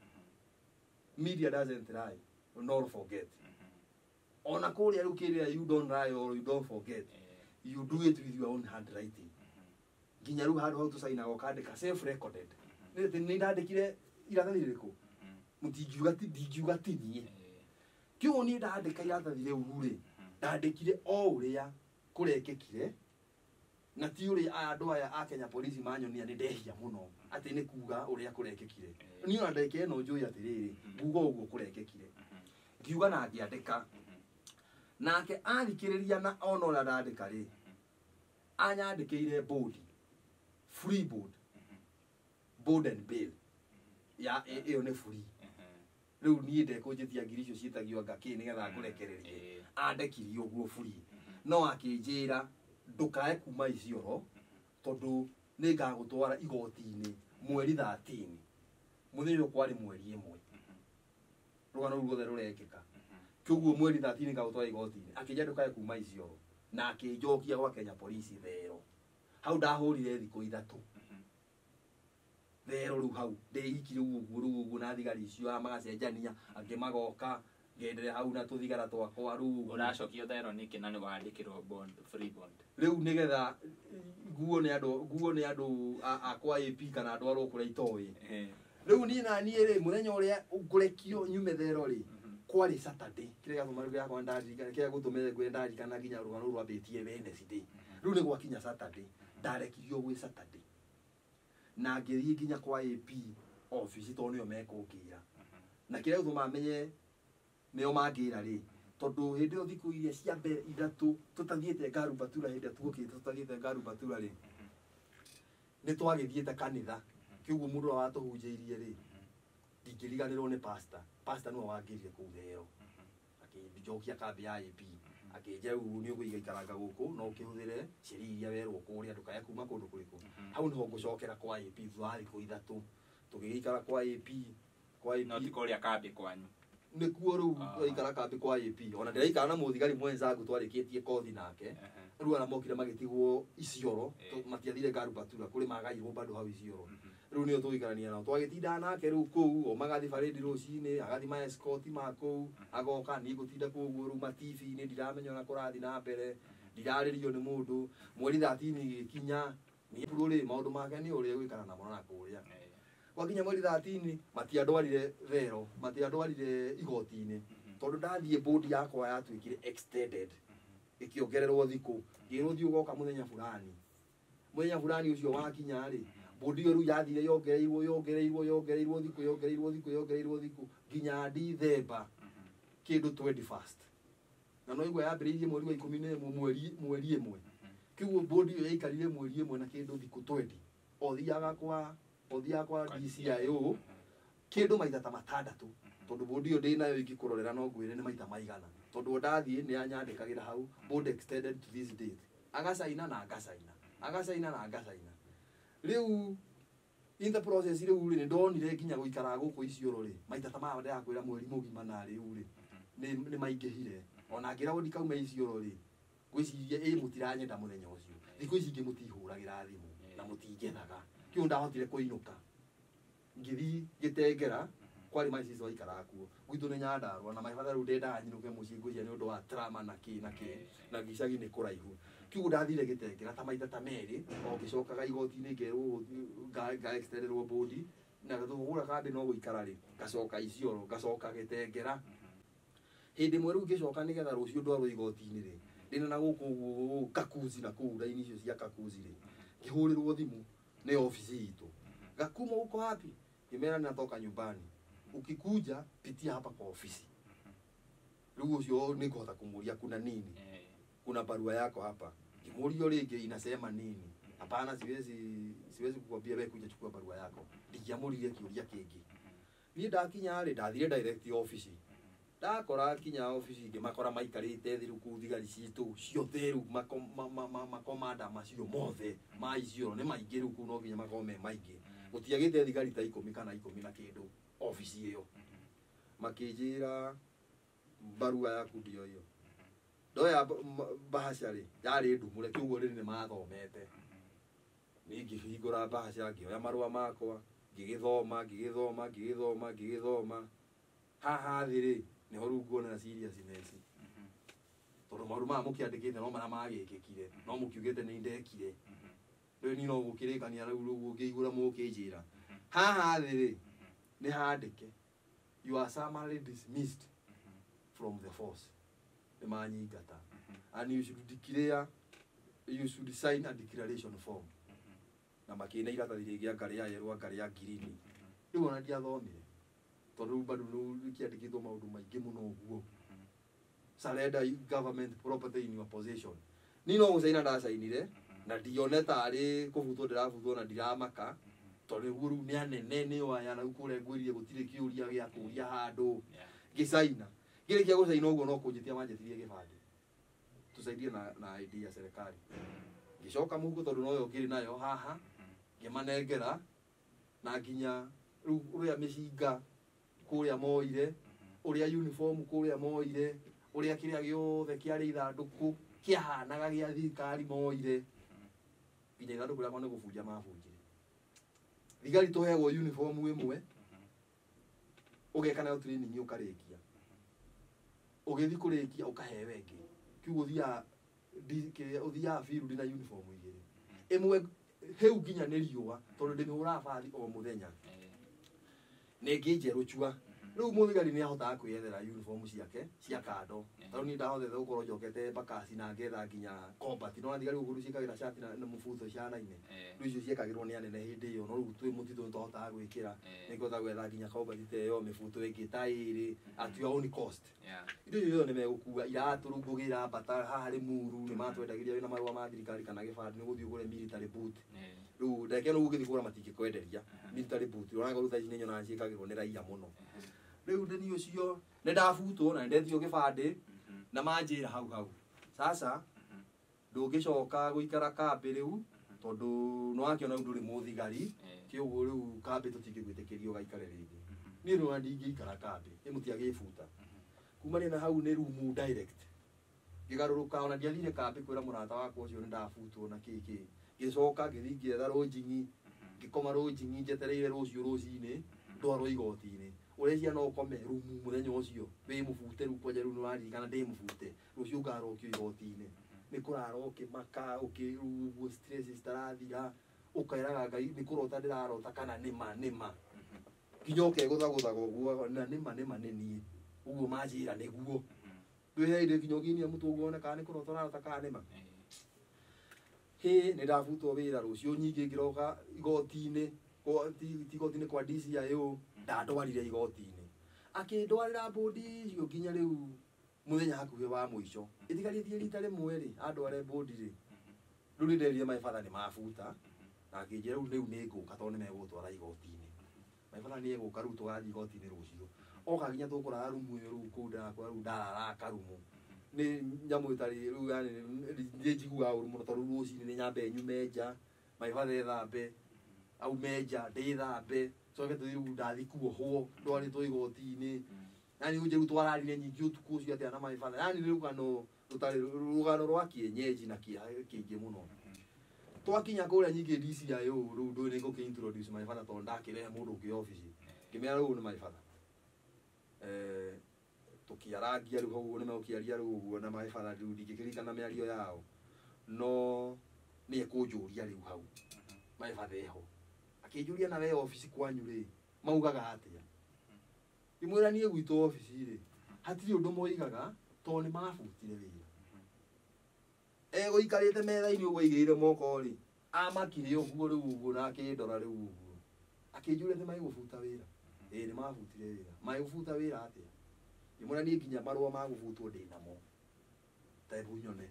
media doesn't lie nor forget ona kũrĩa rĩu kĩrĩa you don't lie or you don't forget you do it with your own handwriting nginya rĩu handũ hau tũcainaga ũkandĩka self recorded nĩ ndandĩkire iratathi rĩrĩkũ ndingiuga ti niĩ kiugo niĩ ndandĩka iratathi rĩu rĩ ndandĩkire o ũrĩa kũrekĩkire na ti ũrĩa andũ aya a Kenya Police manyonia nĩ ndehia mũno atĩ nĩ kuuga ũrĩa kũrekĩkire niĩ ona ndeke no njũĩ atĩrĩrĩ nguga ũguo kũrekĩkire ngiuga na ngĩandĩka nake athikĩrĩria na ona ũrĩa ndandĩka rĩ anyandĩkĩire free board and bail ya ĩyo nĩ free rĩu niĩ ndekũnjĩtia ngiri icio ciĩtagio ngakĩ nĩgetha ngũrekererie andĩkirie ũguo free no akĩnjĩra ndũkae kuma icioro tondũ nĩ ngagũtwara igoti-inĩ mweri 13 mũthenya kwarĩ mweri 1 rũgano rũu rwothe rũrekĩka kĩoguo mweri 13 ngagũtwara igoti-inĩ akĩnjĩra ndũkae kuma icioro na akĩnjokia gwa Kenya Police thero hau ndahũrire thikũ 3 thero rĩu hau ndĩikire ũguo na thigari icio magacenjania angĩ magoka ngenderea hau na tũthigara twakwa rĩu ũracokio thero nĩkĩ na nĩ wandĩkĩrwo free bond rĩu nĩgetha nguo nĩ andũ akwa AP kana andũ arĩa kũrĩa itoĩ rĩu niĩ na niĩ rĩ mũthenya ũrĩa ngũrekio nyume thero rĩ kwarĩ Saturday kĩrĩa gĩatũma rĩu yakwa ndarikana kĩrĩa gũtũmire ngwe ndarikana nginya rũgano rũu rwambĩtie Wednesday rĩu nĩ gwakinya Saturday ndarekirio gwĩ Saturday na ngĩthiĩ nginya kwa AP office tondũ nĩo mekũngĩra na kĩrĩa gĩtũma menye nĩo mangĩra rĩ tondũ hĩndĩ ĩyo thikũ iria cia mbere 3 tũtathiĩte Ngarubatura hĩndĩ ĩrĩa tũgũkĩte tũtathiĩte Ngarubatura rĩ nĩ twagĩthiĩte kanitha kĩuguo mũndũ ũrĩa watũhunjĩirie rĩ ndingĩriganĩrwo nĩ pastor nĩwe wangĩrire kũu thero akĩnjokia kambĩ ya AP akĩnja rĩu nĩ ũgũikaranga gũkũ no ũkĩhũthĩre ciĩri iria werwo kũrĩa ndũkaya kuma kũndũ kũrĩkũ hau nĩho ngũcokera kwa AP thutha wa thikũ ithatũ tũgĩgĩikara kwa AP no ti kũrĩa kambĩ kwanyu nĩkuo rĩu twaikara kambĩ kwa AP ona ndĩraikara na mũthigari mwenzangu twarĩkĩtie kothi nake rĩu ara mokire magĩtigwo Isiolo matiathire Garubatura kũrĩ magairwo bado hau Isiolo rĩu nĩo tũgĩikarania nao twagĩtinda nake rĩu kũu o magathi barĩdi rũcinĩ agathi ma escort ma kũu agoka niĩ gũtinda kũguo rĩu ma-TV-inĩ ndiramenya ona kũrathi na mbere ndirarĩrio nĩ mũndũ mweri 13 gĩkinya niĩ rũrĩ maũndũ make nĩ ũrĩa gwĩkara namo na kũrĩa gwakinya mweri 13 matiandwarire thero matiandwarire igoti-inĩ tondũ ndathiĩ board yakwa yatuĩkire extended ĩkĩongererwo thikũ ngĩrwo thiĩ ũgoka mũthenya fulani ũcio wakinya rĩ board ĩyo rĩu yathire yongereirwo thikũ nginya December kĩndũ 21st na no igwe yambĩrĩirie mweri wa 11 mweri ĩmwe kĩu board ĩyo yaikarire mweri ĩmwe na kĩndũ thikũ 20 othiaga kwa DCIO kĩndũ maita ta matandatũ tondũ board ĩyo ndĩnayo ingĩkũrorera no ngwĩre nĩ maita maigana tondũ ndathiĩ nĩ anyandĩkagĩra hau board extended to this date agacaina na ngacaina rĩu in the process rĩu nĩ ndonire nginya gũikara gũkũ Isiolo rĩ maita ta maya ndĩrakwĩra mweri mũgima na rĩu rĩ nĩ maingĩhire ona ngĩra ndikauma Isiolo rĩ gwĩciria mũtiranyenda mũthenya ũcio thikũ ici ingĩ mũtihũragĩra thimũ na mũtingethaga kĩu ndahotire kũinũka ngĩthiĩ gĩtengera kwari my sister waikara kuo gwitũ nĩ Nyandarua na maibata rĩu ndendaga nyinũke mũciĩ ngũcia nĩ ũndũ wa trauma na na gĩcagi nĩ kũraihu kĩu ndathire gĩtengera ta maita ta merĩ o ngĩcokaga igoti-inĩ ngerwo nga extenderwo board na gũthũgũra kambĩ no gũikara rĩ ngacoka Isiolo ngacoka gĩtengera hĩndĩ ĩmwe rĩu ngĩcoka nĩgetha rũciũ ndwarwo igoti-inĩ rĩ ndĩna na gũkũ Kakuzi na kũu raini icio cia Kakuzi rĩ ngĩhũrĩrwo thimũ nĩ ofici itũ Gakuma uko wapi kimera ninatoka nyumbani ukikuja pitia hapa kwa ofisi rĩu ũcio nĩ kũhota kũmũria kuna nini kuna barua yako hapa kimurio rĩngĩ inasema nini hapana siwezi kukwambia wewe kuja chukua barua yako ndiamũririe kĩũria kĩngĩ niĩ ndakinya rĩ ndathire direct office ndakora kinya office ngĩmakora maikarĩte thiru kũu thigari citũ ciothe rĩu makomanda macio mothe ma Isiolo nĩ maingĩ rĩu kũu no nginya makome maingĩ gũtiagĩte thigari ta 10 kana 10 na kĩndũ office ĩyo makĩnjĩra barua yaku ndio hiyo ndoya bahasha rĩ yarĩ ndumũre kĩugo rĩrĩ nĩ mathomete nĩ ngĩhingũra bahasha ngĩoya marũa makwa ngĩgĩthoma haha thĩ rĩ nĩho rĩu nguonera seriousness tondũ maũndũ maya mũkĩandĩkĩte no marĩa magĩkĩkire no mũkiugĩte nĩ ndekire rĩu niĩ no gũkĩrĩkania rĩu ũngĩigũra mũkĩnjĩra haha thĩ rĩ nĩ handĩke you are summarily dismissed from the force nĩ manyingata and you should sign a declaration form na makĩna iratathi rĩngĩ ngari ya yerũ ngari ya green rĩu ona ndiathomire tondũ rĩu bado nĩkĩandĩkĩtwo maũndũ maingĩ mũno ũguo surrender government property in your possession niĩ no gũcaina ndacainire na ndione tarĩ kũbutwo ndĩrabutwo na ndiramaka tondũ rĩu rĩu nĩ anene nĩ aya na kũrĩa ngwĩrire gũtirĩ kĩũria gĩa kũria handũ gĩcaina gĩrĩkia gũcaina ũguo no kũnjĩtia manjĩtirie gĩbandĩ tusaidie na ID ya serikali ngĩcoka mũhuko tondũ noyo ngĩrĩ nayo haha ngĩmanengera na nginya rĩu ũrĩa mĩcinga kũrĩa moire ũrĩa uniform kũrĩa moire ũrĩa kĩrĩa gĩothe kĩarĩ ithandũkũ kĩahanaga gĩa thirikari moire nginya ithandũkũ rĩakwa nĩ gũbunja mabunjire thigari tũheagwo uniform ĩmwe ũgeka nayo training ũkarĩkia ũgĩthiĩ kũrĩkia ũkahewe ĩngĩ kiugo ũthiaga field na uniform igĩrĩ ĩmwe hĩu nginya nĩ riũa tondũ ndĩmĩhũraga bathi o mũthenya nĩ ngĩnjerũ chua rĩu mũthigari nĩ ahotaga kwĩyethera uniform ciake cia kando tondũ niĩ ndahotete gũkorwo njokete bakasi na ngetha nginya combat no thigari ũguo ciĩkagĩra shati na mũbuto cianaine rĩu icio ciekagĩrwo nĩ anene hĩndĩ ĩyo no rĩu twĩ mũtitũ nĩ tũhotaga gwĩkĩra nĩ ngũhota gwetha nginya combat ta ĩyo mĩbuto ĩngĩ ta ĩrĩ at your own cost indo icio nĩ megũkua iratũ rĩu ngũgĩra mbata haha Limuru nĩ matwendagĩria wĩna marũa ma thirikari kana gĩbandĩ nĩ gũthiĩ ũgũre military boot rĩu ndeke no ũgĩthiĩ kũgũra matingĩkwenderia military boot onaga rĩu thaa ici nĩ nyonaga ciĩkagĩrwo nĩ raia mũno rĩu ndeni ũcio nĩ ndabutwo na ndetio gĩbandĩ na manjĩra hau sasa ndũngĩcoka gũikara kambe rĩu tondũ no akiona ndũrĩ mũthigari kĩoguo rĩu kambe tũtingĩgwĩtĩkĩria ũgaikare rĩngĩ niĩ no ndingĩikara kambe ĩmũtiagĩbuta kumania na hau nĩ room direct ngĩgarũrũka ona ndiathire kambe kwĩra mũrata wakwa ũcio nĩ ndabutwo na kĩkĩ ngĩcoka ngĩthiĩ ngĩetha rũnjingi ngĩkoma rũnjingi njetereire rũciũ rũcinĩ ndwarwo igoti-inĩ ũreciria no ũkome rumu mũthenya ũcio wĩ mũbute rĩu kwanja rĩu nĩwaririkana ndĩ mũbute rũciũ ũkarokio igoti-inĩ nĩ kũrara ũkĩmaka ũkĩruguo stress citarathira ũkaĩraga Ngai nĩ kũrota ndĩrarota kana nĩma nginya ũkegũthagũthaga ũguo na nĩma nĩ niĩ ũguo manjĩra nĩguo twĩheire nginya ũginia mũtũngu one kana nĩ kũrota ũrarota kana nĩma nĩ ndabutwo wĩra rũciũ nyingĩ ngĩroka igoti-inĩ ti igoti-inĩ kwa DCIO ndandwarire igoti-inĩ akĩndwarĩra mbũndi icio nginya rĩu mũthenya hakuhĩ wa mũico ĩtigarĩtie rita rĩmwe rĩ andware mbũndi rĩ rĩu nĩnderire maĩbatha nĩ mabuta na akĩnjĩra rĩu nĩ ngũka tondũ nĩ megũtwara igoti-inĩ maĩbatha nĩ egũka rĩu tũgathiĩ igoti-inĩ rũciũ oka nginya tũkũrara rumu ĩyo rĩu kũu ndakora rĩu ndarara karumu nĩ nyamũ ĩtarĩ rĩu yani nĩ njiguaga ũru mũno tondũ rũcinĩ nĩ nyambe nyume nja maĩbatha ethambe aume nja ndĩthambe coke tũthiĩ rĩu ndathi kuohwo ndwarĩtwo igoti-inĩ yani rĩu twararire nyingĩ ũtukũ ũcio atĩa na maĩbatha yani rũgano rwa kienyeji na kĩeha kĩingĩ mũno twakinya kũrĩa nyingĩ DCIO rĩu ndũĩ nĩ ngũkĩ introduce maĩbatha tondũ ndakĩrehe mũndũ ũngĩ obici ngĩmera rĩu nĩ maĩbatha tukiarangia rĩu hau nĩ megũkĩaria rĩu ũguo na maĩbatha rĩu ndingĩkĩririkana mĩario yao no nĩ ekũnjũria rĩu hau maĩbatha eho akĩnjũria na we obici kwanyu rĩ maugaga atĩa ngĩmwĩra niĩ gwitũ obici rĩ hatirĩ ũndũ moigaga tondũ nĩ mabutire wĩra egũikarĩte metha-inĩ ũguo aigĩrĩire moko rĩ amakire ũguo rĩu ũguo na akĩndora rĩu ũguo akĩnjũria atĩ maigũbuta wĩra nĩ mabutire wĩra maigũbuta wĩra atĩa ngĩmwĩra niĩ nginya marũa ma gũbutwo ndĩ namo tebu nyone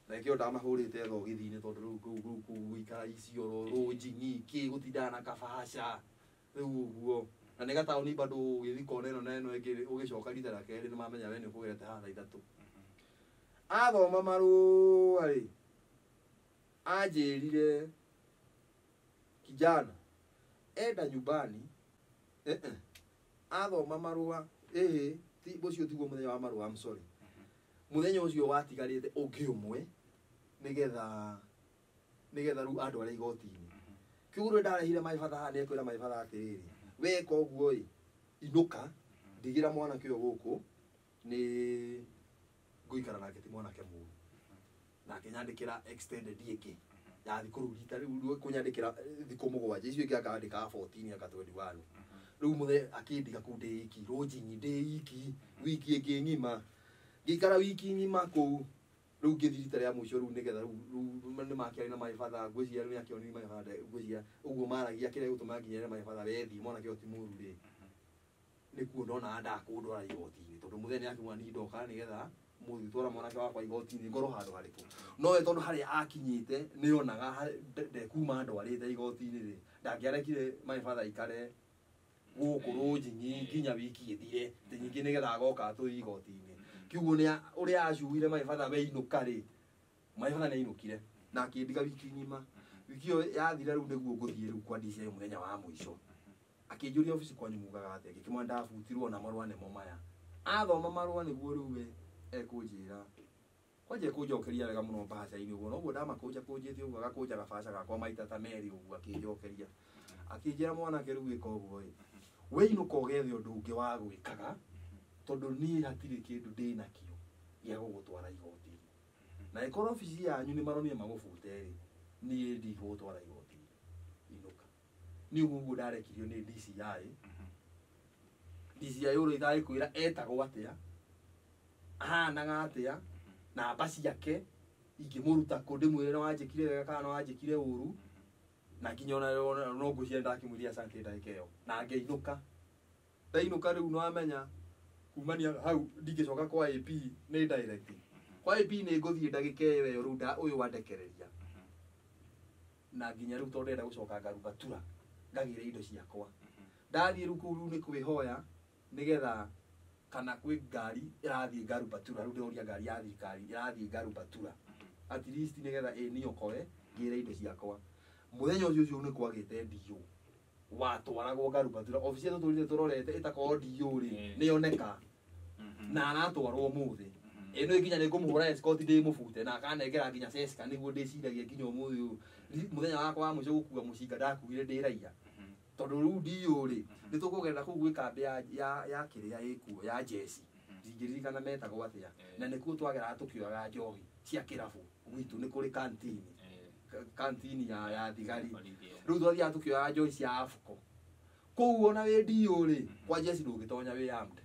na kĩo ndamahũrĩte thogithi-inĩ tondũ rĩu gũikara icioro rũnjingi kĩ gũtindaga na kabaca rĩu ũguo na nĩ gataũni bado ũgĩthiĩ kona ĩno na ĩno ĩngĩ ũgĩcoka rita rĩa kerĩ nĩ mamenya we nĩ ũkũgerete haha thaa ithatũ athoma marũa rĩ anjĩrire kijana enda nyumbani athoma marũa ũcio tiguo mũthenya wa marũa I'm sorry mũthenya ũcio watigarĩte ũngĩ ũmwe nĩgetha rĩu andware igoti-inĩ kĩu rĩ ndarehire maĩbatha haha nĩ ekwĩra maĩbatha atĩrĩrĩ weka ũguo ĩ inũka ndigĩra mwanake ũyũ gũkũ nĩ ngũikara nake ti mwanake mũru nake nyandĩkĩra extended ĩngĩ ya thikũ rĩu rita rĩu kũnyandĩkĩra thikũ mũgwanja icio ingĩ akandĩkaga 14 aka 21 rĩu mũthenya akĩndiga kũu ndĩ iki rũnjingi ndĩ iki wiki ĩngĩ ng'ima ngĩikara wiki ng'ima kũu rĩu ngĩthiĩ rita rĩa mũico rĩu nĩgetha rĩu nĩ makĩarĩ na maĩbatha ngwĩciria rĩu nĩakĩonire maĩbatha ngwĩciria ũguo maragia kĩrĩa gũtũma nginya maĩbatha wethi mwanake ũyũ ti mũru rĩ nĩkuo ndona ndakũndwara igoti-inĩ tondũ mũthenya nĩakiuga niĩ ndoka nĩgetha mũthitwara mwanake wakwa igoti-inĩ ngorwo handũ harĩkũ no we tondũ harĩa akinyĩte nĩonaga ndekuma ndwarĩte igoti-inĩ rĩ ndangĩarekire maĩbatha ikare gũkũ rũnjingi nginya wiki ĩthire nyingĩ nĩgetha agoka atũi igoti-inĩ kiugo ũrĩa acuire maĩbatha we inũka rĩ maĩbatha nĩ ainũkire na akĩndiga wiki ng'ima wiki ĩyo yathira rĩu nĩguo ngũthiĩ rĩu kwa DCI mũthenya wa mũico akĩnjũria obici kwanyu mugaga atĩa ngĩkĩmwĩra ndabutirwo na marũa nĩmo maya athoma marũa nĩguo rĩu we ekũnjĩra kwanja ekũnjokeria wega mũno mbaca-inĩ ũguo noguo ndamakũnja kũnjĩte ũguo agakũnja gabaca gakwa maita ta merĩ ũguo akĩnjokeria akĩnjĩra mwanake rĩu ĩka ũguo ĩ we inũka ũgethe ũndũ ũngĩ wa gwĩkaga tondũ niĩ hatirĩ kĩndũ ndĩ nakĩo gĩa gũgũtwara igoti-inĩ na ĩkorwo obici yanyu nĩ maronire magũbute rĩ niĩ ndigũgũtwara igoti-inĩ inũka niĩ ũguo ndarekirio nĩ DCI ũrĩa itarĩkwĩra etagwo atĩa ahanaga atĩa namba ciake ingĩmũruta kũ ndĩmwĩre nĩ wanjĩkire wega kana nĩ wanjĩkire ũru na nginya ona no ngwĩciria ndakĩmwĩria asante ndagĩka ĩyo na ngĩinũka ndainũka rĩu nĩwamenya kumania hau ndingĩcoka kwa AP nĩ direct kwa AP nĩ ngũthiĩ ndagĩka ĩyo rĩu ũyũ wandekereria na nginya rĩu tondũ ndenda gũcoka ngaruga tura ngagĩre indo ciakwa ndathiĩ rĩu kũu rĩu nĩ kwĩhoya nĩgetha kana kwĩ ngari ĩrathiĩ Ngarubatura, rĩu ndĩroria ngari ya thirikari ĩrathiĩ Ngarubatura, at least nĩgetha niĩ okoe ngĩre indo ciakwa. Mũthenya ũcio nĩ kwagĩte DO watwaragwo Ngarubatura, obici ĩyo tũtũrire tũrorete ĩtakorwo DO rĩ nĩyoneka na aratwarwo mũthĩ. Ĩno nginya nĩngũmũhũra escort ndĩmũbute na akanengera nginya Seska nĩguo ndĩciragia nginya ũmũthĩ ũyũ mũthenya wakwa wa mũico gũkua mũcinga ndakuire ndĩ raia. Tondũ rĩu DO rĩ nĩtũkũgerera kũu gwĩ kambĩ ya kĩrĩa ĩkuo ya Jesi, ndingĩririkana metagwo atĩa, na nĩkuo twageraga tũkĩoyaga njohi cia kĩrabu gwitũ, nĩ kũrĩ kantini ya thigari. Rĩu twathiaga tũkĩoyaga njohi cia Afuko kũu. Ona wĩ DO rĩ kwa Jesi ndũngĩtonya wĩ armed,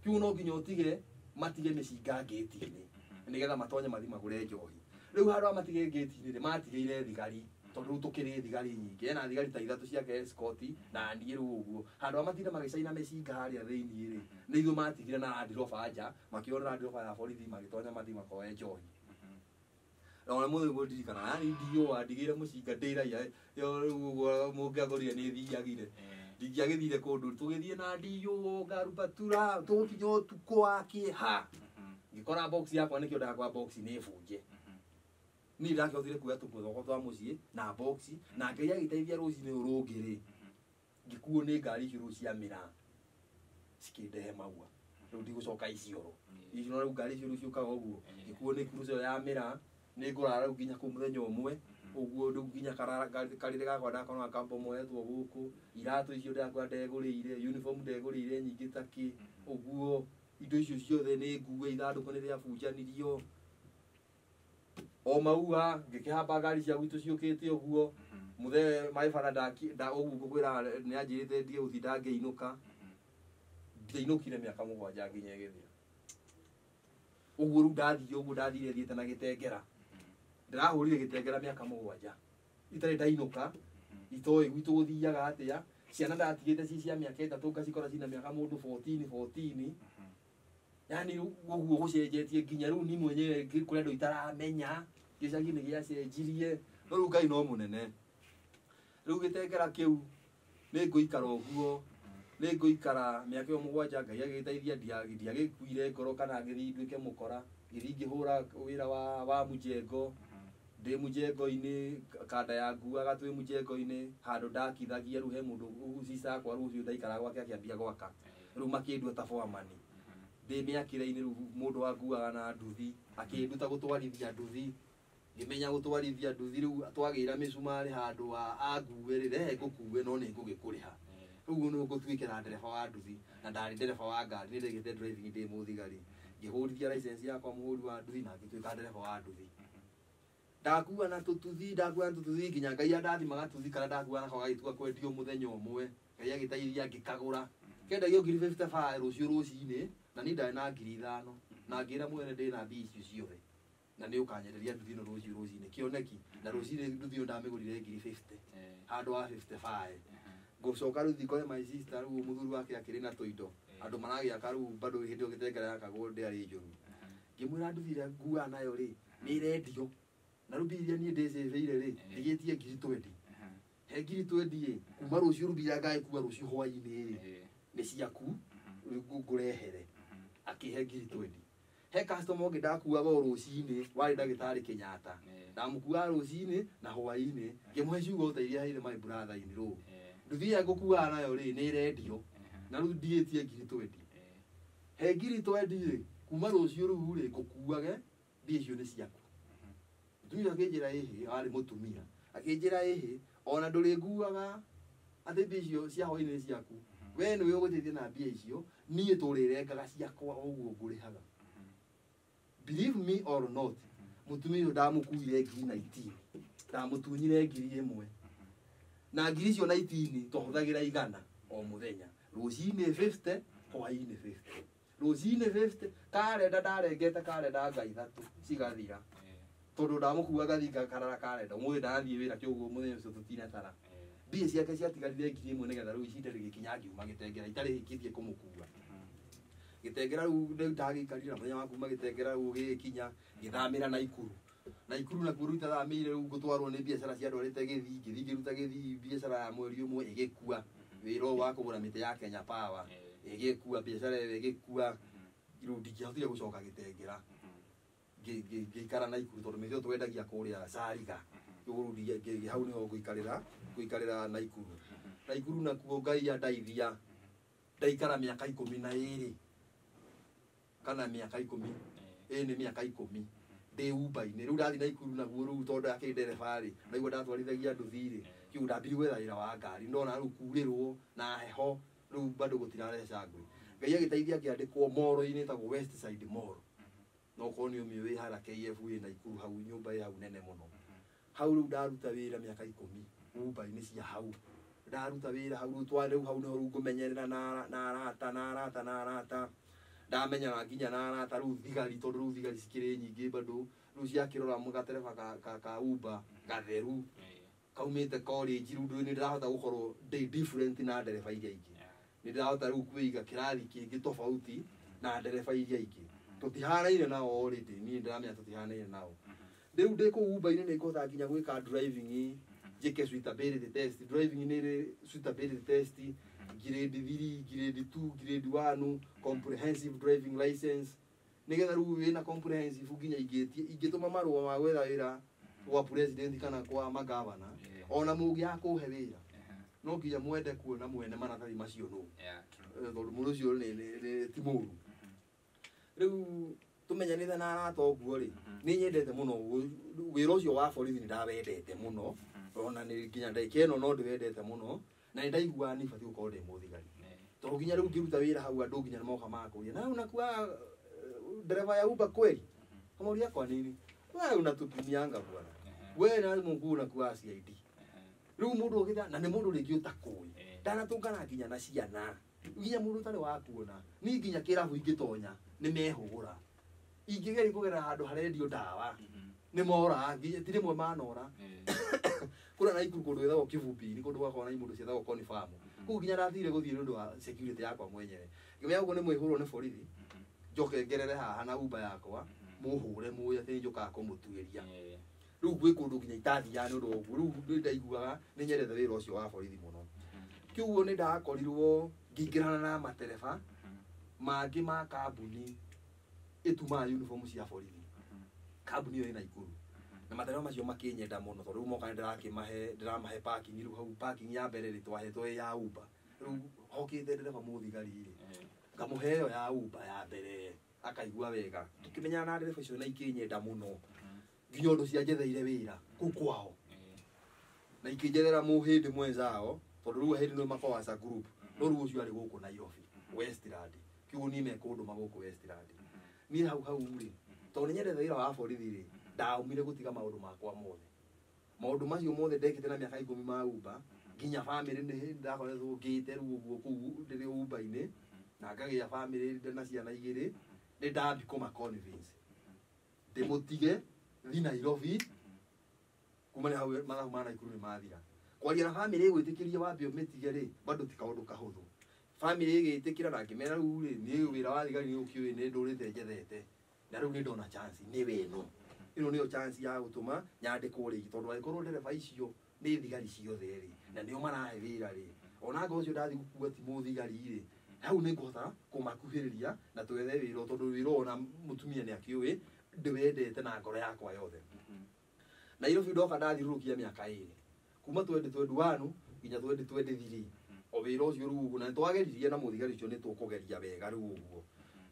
kĩu no nginya ũtige matige mĩcinga ngĩti-inĩ nĩgetha matonye mathi magũre njohi. Rĩu handũ ha matige ngĩti-inĩ rĩ matigĩire thigari, tondũ rĩu tũkĩrĩ thigari nyingĩ, ena thigari ta 3 cia escort na niĩ rĩu ũguo. Handũ ha matinde magĩcaina mĩcinga harĩa thĩiniĩ rĩ nĩ ithuĩ matigire na Land Rover nja makĩona Land Rover ya borithi magĩtonya mathi makoe njohi. Ona mũthĩ gũndirikana yani DO andigĩire mũcinga ndĩ raia, rĩu mũngĩagorire nĩ thiagire ndingĩagĩthire kũndũ, tũgĩthiĩ na DO Ngarubatura tũkinya ũtukũ wa kĩeha, ngĩkora box yakwa nĩkĩo ndakwa box nĩ bunje. Niĩ ndakĩhotire kuoya tũmũthoko twa mũciĩ na box, na Ngai agĩteithia rũcinĩ rũngĩ rĩ ngĩkuo nĩ ngari icio rĩu cia mĩraa cikĩndehe Maua. Rĩu ndigũcoka Isiolo, Isiolo rĩu ngari icio rĩu ciũkaga ũguo, ngĩkuo nĩ cruiser ya mĩraa, nĩngũrara rĩu nginya kũu mũthenya ũmwe ũguo. Rĩu nginya karĩrĩ gakwa ndakona kambo moyetwo gũkũ, iratũ icio ndakwa ndegũrĩire, uniform ndegũrĩire nyingĩ takĩ ũguo, indo icio ciothe nĩ ngue, ithandũkũ nĩ rĩabunjanirio. O Maua ngĩkĩhamba ngari cia gwitũ ciũkĩte ũguo, mũthee maĩ bara ũguo ngũkwĩra nĩanjĩrĩte ndige gũtinda ngĩinũka, ndiainũkire mĩaka 7 nginya ĩgĩthira. Ũguo rĩu ndathire thiĩte na gĩtengera, ndĩrahũrire gĩtengera mĩaka 7 itarĩ ndainũka, itoĩ gwitũ gũthiaga atĩa. Ciana ndatigĩte ci cia mĩaka 3 ngacikora cina mĩaka mũndũ 14. Yani ũguo gũcenjetie nginya rĩu niĩ mwenyewe kũrĩ andũ itaramenya gĩcagi-inĩ gĩacenjirie. No rĩu Ngai no mũnene. Rĩu gĩtengera kĩu nĩngũikara ũguo, nĩngũikara mĩaka 7 Ngai agĩteithia ndiagĩkuire ngoro kana ngĩthiĩ nduĩke mũkora. Ngĩthiĩ ngĩhũra wĩra wa mũjengo, ndĩ mũjengo-inĩ, kanda ya nguaga twĩ mũjengo-inĩ, handũ ndakithagia. Rĩu he mũndũ cicakwa rũciũ ndaikara gwake akĩambia gwaka, rĩu makĩndua ta foreman ndĩ mĩakĩra-inĩ. Rĩu mũndũ wanguaga na nduthi akĩnduta gũtwarithia nduthi, ngĩmenya gũtwarithia nduthi. Rĩu twagĩra mĩcumarĩ handũ angue rĩ rehe ngũkue no nĩ ngũgĩkũrĩha. Rĩu nĩ ngũtuĩkĩra ndereba wa nduthi, na ndarĩ ndereba wa ngari, nĩ ndĩgĩte driving ndĩ mũthigari. Ngĩhũrithia license yakwa mũhũri wa nduthi na ngĩtuĩka ndereba wa nduthi. Ndakua na tũtuthi nginya Ngai andathimaga tũtuthi kana ndakua nako gagĩtua kwendio mũthenya ũmwe. Ngai agĩteithia ngĩkagũra, kendagio 55 rũciũ rũcinĩ, na niĩ ndarĩ na 5,000 na ngĩra mwene ndĩ na mbia icio ciothe na nĩ ũkanyenderia nduthi ĩno rũciũ rũcinĩ kĩoneki. Na rũcinĩ nduthi ĩyo ndamĩgũrire 50,000 handũ wa 55. Ngũcoka rĩu thikore my sister, rĩu mũthuri wake akĩrĩ na tũindo, andũ maragĩaka rĩu bado hĩndĩ ĩyo gĩtengera yakagwo ndĩarĩ njũru. Ngĩmwĩra nduthi ĩrĩa nguaga nayo rĩ nĩ irendio, na rĩu mbia iria niĩ ndĩcĩbĩire rĩ ndigĩtie 20,000. He 20,000 kuma rũciũ rũu mbia ngagĩkua rũciũ hwaĩ-inĩ rĩ nĩ ciaku ngũrehere. Akĩhe 20,000. He customer ũngĩ ndakuaga o rũcinĩ warĩ ndagĩtarĩ Kenyatta, ndamũkuaga rũcinĩ na hwaĩ-inĩ, ngĩmũhe ciugo ta iria heire my brother-inĩ. Rũu nduthi ĩrĩa ngũkuaga nayo rĩ nĩ irendio, na rĩu ndigĩtie 20,000. He 20,000 rĩ kuma rũciũ rũu rĩ ngũkuage, mbia icio nĩ ciaku. Nduthi akĩnjĩra ĩhĩ, arĩ mũtumia, akĩnjĩra ĩhĩ ona ndũrĩnguaga atĩ mbia icio cia hwaĩ-inĩ nĩ ciaku, we nĩwe ũgũteithia na mbia icio, niĩ tũrĩrengaga ciakwa ũguo ngũrĩhaga. Believe me or not, mũtumia ũyũ ndamũkuire 19,000, ndamũtunyire 1,000 na 1,000 icio 19 tũhũthagĩra 100 o mũthenya. Rũcinĩ 50, hwaĩ-inĩ 50. Rũcinĩ 50, karenda ndarengete karenda Ngai 3 cigathira, tondũ ndamũkuaga thinga karara karenda. Ũmũthĩ ndathiĩ wĩra kĩoguo mũthenya ũcio tũtinatara. Mbia ciake ciatigarire 1,000 nĩgetha rĩu icinda rĩgĩkinya ngiuma gĩtengera itarĩkĩtie kũmũkua. Gĩtengera rĩu ndagĩikarire mũthenya wa kuma gĩtengera rĩu gĩgĩkinya ngĩthamĩra Naikuru. Naikuru nakuo rĩu itathamĩire rĩu ngũtwarwo nĩ biacara cia andũ arĩte Gĩthii, ngĩthiĩ ngĩruta Gĩthii biacara ya mweri ũmwe ĩgĩkua. Wĩra ũyũ wa kũgũra mĩtĩ ya Kenya Power igikua biacara igikua riu ndingĩhotire gũcoka Gĩtengera ngĩikara Naikuru tondũ mĩthio twendagia kũrĩa Sariga rĩu hau nĩho ngũikarĩra Naikuru nakuo Ngai andaithia ndaikara mĩaka 12 kana mĩaka 10 nĩ mĩaka 10 ndĩ Uber-inĩ rĩu ndathi Naikuru naguo rĩu tondũ akĩndereba rĩ ndaigua ndatwarithagia nduthi rĩ kĩu ndambire gwetha wĩra wa ngari ndona rĩu kurĩrwo na heho rĩu bado gũtirareca ngui Ngai agĩteithia ngĩandĩkwo moro-inĩ tagwo West Side Mall no korwo nĩ ũmĩũĩ hara KF wĩ Naikuru hau nyũmba ĩ hau nene mũno hau rĩu ndaruta wĩra mĩaka 10 Uber-inĩ cia hau ndaruta wĩra hau rĩu hau nĩho ngũmenyerera na arata ndamenyana nginya na arata rĩu thigari tondũ rĩu thigari cikĩrĩ nyingĩ bado rĩu ciakĩrora mũgatereba ka Uber gatheru kaumĩte college rĩu nĩ ndĩrahota gũkorwo ndĩ different na ndereba iria ingĩ nĩ ndĩrahota rĩu kũiga kĩrathi kĩngĩ tofauti na ndereba iria ingĩ tũtihanaine nao already niĩ ndĩramenya tũtihanaine nao rĩu ndĩ kũu Uber-inĩ nĩ ngũhota nginya gwĩka driving njĩke suitability test driving nĩ suitability test grade 3 grade 2 grade 1 comprehensive driving license nigetha rĩu wĩna comprehensive nginya ingĩtũma marũa ma gwetha wĩra kwa president kana kwa magavana ona mũngĩaga kũhe wĩra no nginya mwende kuona mwene maratathi macio nũ tondũ mũndũ ũcio nĩ ti mũru rĩu tũmenyanĩte na arata ũguo rĩ nĩ nyendete mũno wĩra ũcio wa borithi nĩ ndawendete mũno ona nĩ nginya ndagĩka ĩno no ndĩwendete mũno na nĩ ndaigua nĩ batiĩ gũkorwo ndĩ mũthigari tondũ nginya rĩu ngĩruta wĩra hau andũ nginya nĩ moka makũria na unakuwa dereva ya Uber kweli kamauria kwa nini wewe unatupimianga bwana wewe na Mungu unakuwa CID rĩu mũndũ ũgĩtha na nĩ mũndũ rĩngĩ ũtakũĩ ndanatũngana nginya na ciana nginya mũndũ ũtarĩ wa kuona ni nginya kĩrabu ingĩtonya nĩ mehũgũra ingĩgeria kũgerera handũ harendio ndawa nĩ mora nginya ti rĩmwe manora kuna Naikuru kũndũ gwĩtagwo Kĩbumbi-inĩ kũndũ gwakorwo na imũndũ ciĩtagwo Confirm kũu nginya ndathire gũthiĩ nĩ ũndũ wa security yakwa mwenyewe ngĩmenya ũguo nĩ mwĩhũrwo nĩ borithi njoke ngerere haha na Uber yakwa mũhũre mũya atĩ nĩnjokaga kũmũtuĩria rĩu gwĩ kũndũ nginya itathiaga nĩ ũndũ wa ũguo rĩu nĩ ndaiguaga nĩ nyendete wĩra ũcio wa borithi mũno kĩuguo nĩ ndakorirwo ngĩingĩrana na matereba mangĩ ma kambuni ĩtumaga uniform cia borithi kambuni ĩyo ĩ Naikuru na matereba macio makĩnyenda mũno tondũ rĩu moka ndĩramahe parking rĩu hau parking ya mbere rĩ twahetwo ya Uber rĩu hokĩte ndereba mũthigari rĩ ngamũhe ĩyo ya Uber ya mbere akaigua wega tũkĩmenyana na ndereba icio na ikĩnyenda mũno nginya ũndũ cianjetheire wĩra kũu kwao na ikĩnjethera mũhĩndĩ mwenzao tondũ rĩu hĩndĩ nĩ makoragwo as a group no rĩu ũcio arĩ gũkũ Nairobi Westland kĩuguo niĩ mekũndũma gũkũ Westland niĩ hau rĩ tondũ nĩ nyendete wĩra wa borithi rĩ ndaumire gũtiga maũndũ makwa mothe maũndũ macio mothe ndekĩte na mĩaka 10 ma Uber nginya family nĩ ndakoretwo ngĩte rĩu ũguo kũu ndĩrĩ Uber-inĩ na ngagĩa family ndĩ na ciana igĩrĩ nĩ ndambi kũma convince ndĩmũtige thi Nairobi kuma hau mathabu ma Naikuru nĩ mathira kwaria na family ĩgwĩtĩkĩria wambe ũmĩtige rĩ bado ti kaũndũ kahũthũ family ĩgĩtĩkĩra na ngĩmera rĩu rĩ nĩ wĩra wa thigari nĩ ũkĩũĩ nĩ ndũrĩte njethete na rĩu nĩ ndona chance nĩ weno ĩno nĩyo chance ya gũtũma nyandĩkwo rĩngĩ tondũ angĩkorwo ndereba icio nĩ thigari ciothe rĩ na nĩo marahe wĩra rĩ ona ngoro ũcio ndathi gũkua ti mũthigari rĩ hau nĩ ngũhota kũmakuhĩrĩria na twethe wĩra tondũ wĩra ona mũtumia nĩ akĩũĩ ndĩwendete na ngoro yakwa yothe Nairobi ndoka ndathiũrũrũkia mĩaka 2 kuma 2021 nginya 2023 o wĩra ũcio rĩu ũguo na nĩtwageririe na mũthigari ũcio nĩ tũkũgeria wega rĩu ũguo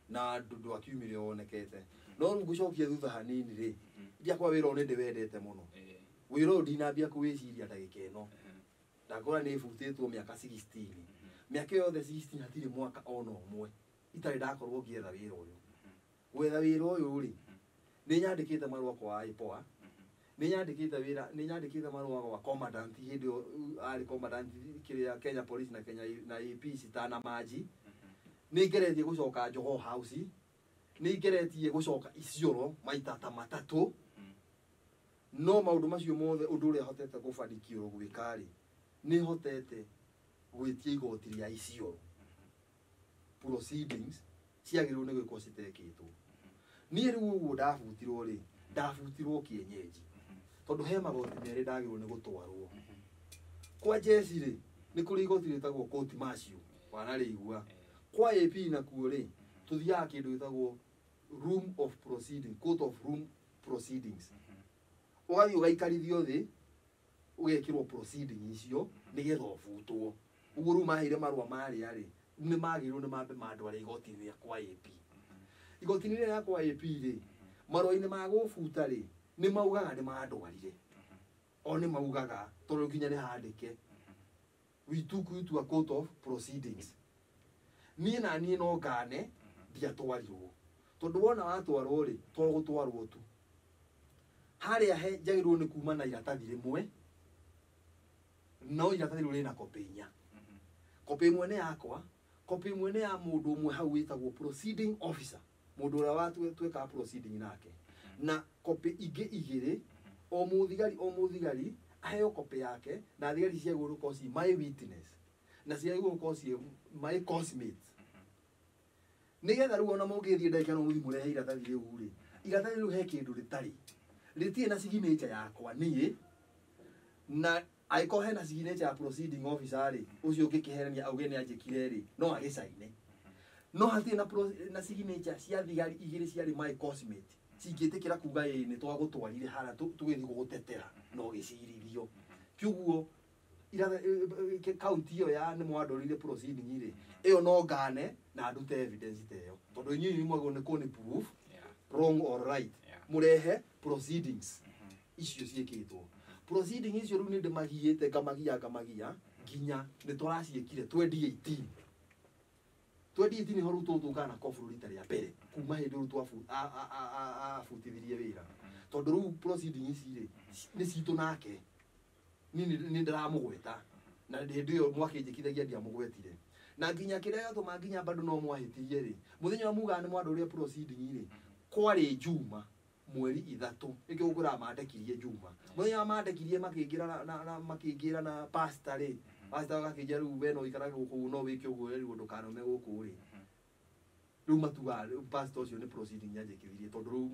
na ndũ akiumire wonekete no ngũcokia thutha hanini rĩ ndiakwa wĩra ũyũ ndĩwendete mũno wĩra ũyũ ndinambia kũwĩciria ndagĩka ĩno ndakora nĩ butĩtwo mĩaka 16 mĩaka yothe 16 hatirĩ mwaka ona ũmwe itarĩ ndakorwo ngĩetha wĩra ũyũ gwetha wĩra ũyũ rĩ nĩ nyandĩkĩte marũa kwa IPOA nĩ nyandĩkĩte marũa kwa commandant hĩndĩ arĩ commandant kĩrĩa Kenya Police na Kenya na AP Sitana Manji nĩ ngeretie gũcoka Joho House nĩ ngeretie gũcoka Isiolo maita ta matatũ no maũndũ macio mothe ũndũ ũrĩa hotete gũbandikio gwĩka rĩ nĩ hotete gwĩtia igoti rĩa Isiolo proceedings ciagĩrĩirwo nĩ gwĩkwo citekĩtwo niĩ rĩu ũguo ndabutirwo kĩenyeji tondũ he magoti merĩ ndagĩrĩirwo nĩ gũtwarwo kwa jeshi rĩ nĩ kũrĩ igoti rĩtagwo court martial wanarĩigua kwa AP na kuore tuthia kindu gitagwo room of proceeding, court of room proceedings. Ugathi ugaikarithio thi ugekirwo proceeding icio nigetha ubutwo. Uguo ru mahire marwa mari ari ni magirwo ni mambe mandu ari igoti-ini kwa AP. Igoti-ini ya kwa AP ri marwa-ini ma gubuta ri ni maugaga ni mandwarire. O ni maugaga tondu kinya ni handike. We took you to a court of proceedings. Ni na ni no ngane dia twarirwo. Tondu wona watwarwo ri to gutwarwo tu. Haria he njagirwo ni kuma na iratathi rimwe. No iratathi ru rina kopi inya. Kopi imwe ni yakwa, kopi imwe ni ya mundu umwe hau witagwo proceeding officer. Mundu ura watu tweka proceeding nake. Na kopi ingi igiri o muthigari aheo kopi yake na thigari cia iguru kosi my witness na cia iguru kosi my cosmates. Nigetha ru ona mungithie ndagika no muthi murehe iratathi riu ri iratathi riu he kindu ritari ritie na signature yakwa nie na aiko he na signature ya proceeding officer ri ucio ngikiherania auge ni anjikire ri no agicaine no hatie na signature cia thigari igiri ciari my cosmate cingitikira kuga ni twagutwarire hara tugithi gugutetera no gicirithio kiuguo ira county iyo ya ni mwandorire proceeding ri iyo no ngane na ndute evidence teyo tondu inyu ni mwago ni kuni proof wrong or right murehe proceedings icio ciekitwo proceeding icio ru ni ndimagiite ngamagia nginya ni turaciekire 2018 ni horu tutungana ko bururi tari ya mbere kuma hindi ru twafu futithirie wira tondu ru proceeding ici ri ni citu nake ni ndiramugweta na hindi iyo mwakinjikithagia ndia mugwetire na nginya kiria yo manginya bado no mwahitirie ri muthenya wa muga ni mwandoria proceeding ri kwari Juma mweri 3 ikigura mandekirie Juma muthenya mandekirie makingira na pastor ri pastor gakinja ru beno ikara guku no wike uguo ri undu kanome guku ri ru matuga pastor ucio ni proceeding yanjikithirie tondu ru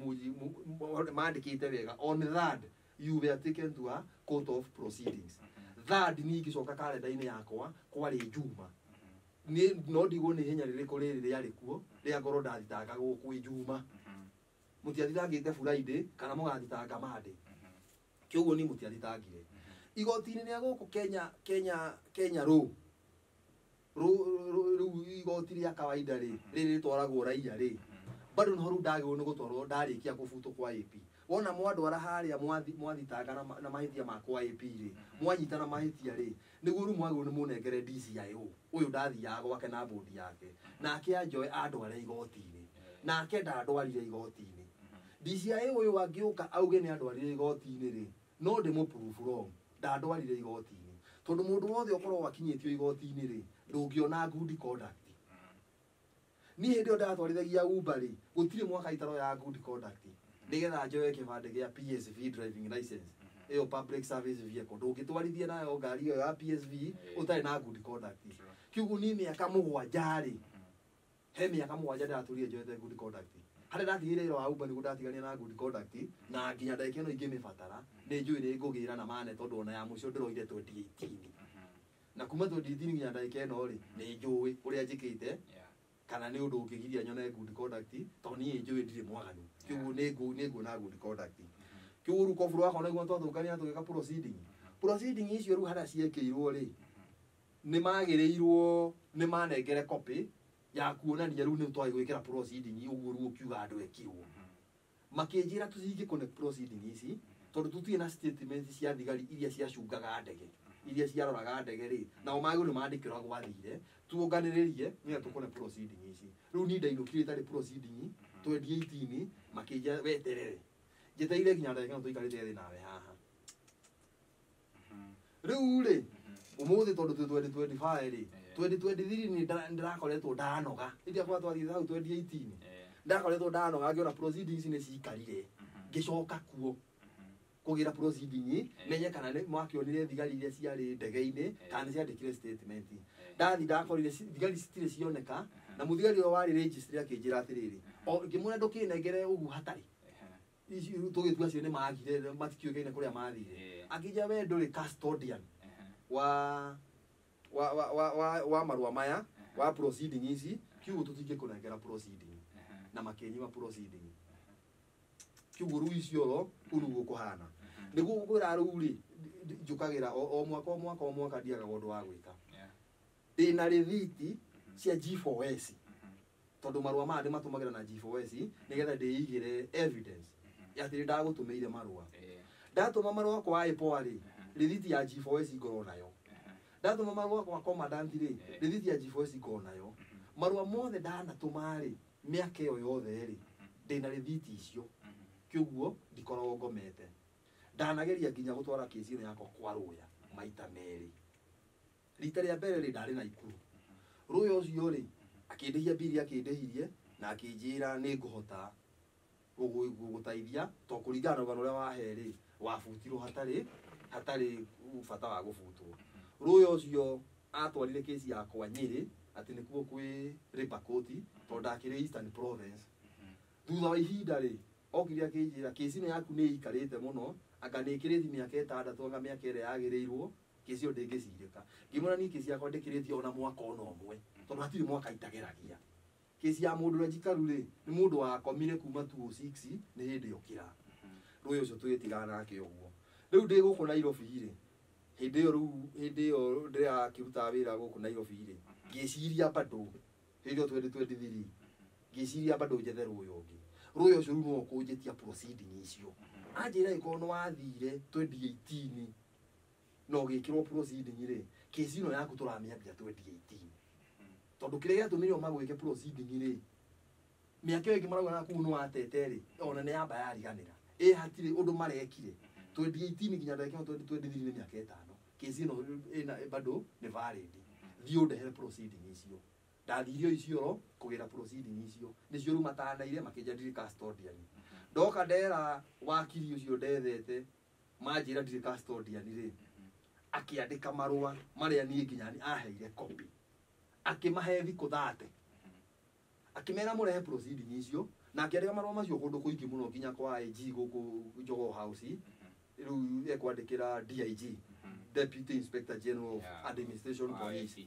mandikite wega on that you were taken to a court of proceedings. That ni igicoka kalenda-ini yakwa kwari Juma ni no ndigo ni hinya riri kuri riri ari kuo ria ngoro ndathitanga guku Juma mutiathitangite Friday kana mugathitanga Monday kiugo ni mutiathitangire igoti-ini ria guku Kenya ru igoti ria kawaida ri riri twaragwo raia ri bado no ru ndagirwo ni gutwarwo ndarikia kubutwo kwa AP wona mwandwara haria mwathitanga na mahithia makwa AP ri mwanyitana mahithia ri niguo ru mwagirwo ni munengere DCIO uyu ndathiaga gwake na bodi yake nake anjoe andware igoti-ini nake ndandwarire igoti-ini DCIO uyu wangiuka auge ni andwarire igoti-ini ri no ndimu proof wrong ndandwarire igoti-ini tondu mundu wothe ukorwo wakinyitio igoti-ini ri ndungiona good conduct ni hindi o ndatwarithagia Uber ri gutire mwaka itaro ya good conduct nigetha njoe kibande gia PSV driving license iyo public service vehicle ndungitwarithia nayo ngari iyo ya PSV utari na good conduct kiugo ni miaka mugwanja ri he miaka mugwanja ndaturie njoete good conduct hari ndatigire iro wa Uber ni ndatigania na good conduct na nginya ndaikeno ingimibatara ni njui ni ngugira na mane tondu ona ya mucio ndiroire 2018 na kuma 2018 nginya ndaikeno ri ni njui uria njikite kana ni undu ungigiria nyone good conduct to ni njui ndire mwaganu kiugo ni na good conduct kiugo ru kofuru wako niguo twathukania tugika proceeding icio ru hara ciekirwo ri ni magirirwo ni manengere copy ya kuonania ru ni twai gwikira proceeding uguo ru ukiuga andu ekirwo makinjira tuzingi connect proceeding ici tondu tutie na statement cia thigari iria cia cungaga ndege iria ciaroraga ndege ri na omagu ni mandikirwa gwathire tuonganiririe ni tukone proceeding ici ru ni ndainukire tari proceeding 2018 makinja weterere jetaire kinya ndege no tuikarite thi nawe haha riu ri umuthi tondu 2025 ri 2023 ni ndirakoretwo ndanoga iria kwa twathire hau 2018 ndakoretwo ndanoga ngiona proceedings ni cikarire ngicoka kuo kugira proceeding menye kana ni mwakionire thigari iria ciari ndege-ini kana ciandikire statement ndathi ndakorire thigari citire cioneka na muthigari o wari registry akinjira atiriri o ngimwona ndukinengere ugu hatari ici tugitua cio ni magire matikiugaine kuria mathire akija we nduri custodian wa marua maya wa proceeding ici kiugo tutige kunengera proceeding na makenywa proceeding kiugo ru icio ro urugo kuhana niguo gwira ruri njukagira o mwaka ndiaga gondu wa gwika ina rithiti cia G4S tondu marua ma matumagira na G4S nigetha ndeigire evidence yati ndagutumeire marua ndatuma marua kwa ipori rithiti ya G4S ngoro nayo ndatuma marua kwa commandant ri rithiti ya G4S ngoro nayo marua mothe ndanatuma ri miaka iyo yothe ri ndina rithiti icio kiuguo ndikoragwo ngomete ndanageria nginya gutwara kesi ino yakwa kwa ruya maita meri rita ria mbere ri ndari na ikuru ruya ucio ri akindehia biri akindehirie na akinjira ni nguhota gugutaithia to kuringana na rugano ria waheri wabutirwo hatari bata wa gubutwo ruya ucio atwarire kesi yakwa Nyeri ati nikuo kwi River Court to ndakire Eastern Province thutha wa ihinda ri okire akinjira kesi ino yaku ni ikarite muno anga nikiriti miaka 6 anga miaka ire yagirirwo kesi yo ndingicirika ngimona ni kesi yakwa ndikiriti ona mwaka ono omwe tondu hatiri mwaka itageragia kesi ya mundu rajikaru ri ni mundu wa komire kuma 206 ni hindi yokira ruyo ucio twitigana nake uguo riu ndi guku Nairobi ri hindi yo ndira kiruta wira guku Nairobi ri ngiciria bado hindi yo 2023 ngiciria bado njethe ruyo ungi ruyo ucio runo kunjitia proceeding icio anjira ikono wathire 2018 no gikirwo proceeding ri kesi ino yaku turamiambia 2018 tondu kire giatumirio magwike proceeding ri miaka ingi marauga na kunu atete ri ona ni amba yariganira hatire undu marekire 2018 nginya ndake 2023 ni miaka 5 kesi ino ina bado ni valid thio ndehere proceeding icio ndathirio icio ro kugira proceeding icio nicio ru matanaire makinjandire custodian ndoka ndera wakiri ucio ndethete manjira ndire custodian ri akiandika marua maria ni nginya ni aheire copy akimahe thiku 30 akimera murehe proceeding icio na akiandika marua macio kundu kuingi muno nginya kwa IG guku Jogo House riu ekwandikira DIG Deputy Inspector General of Administration Police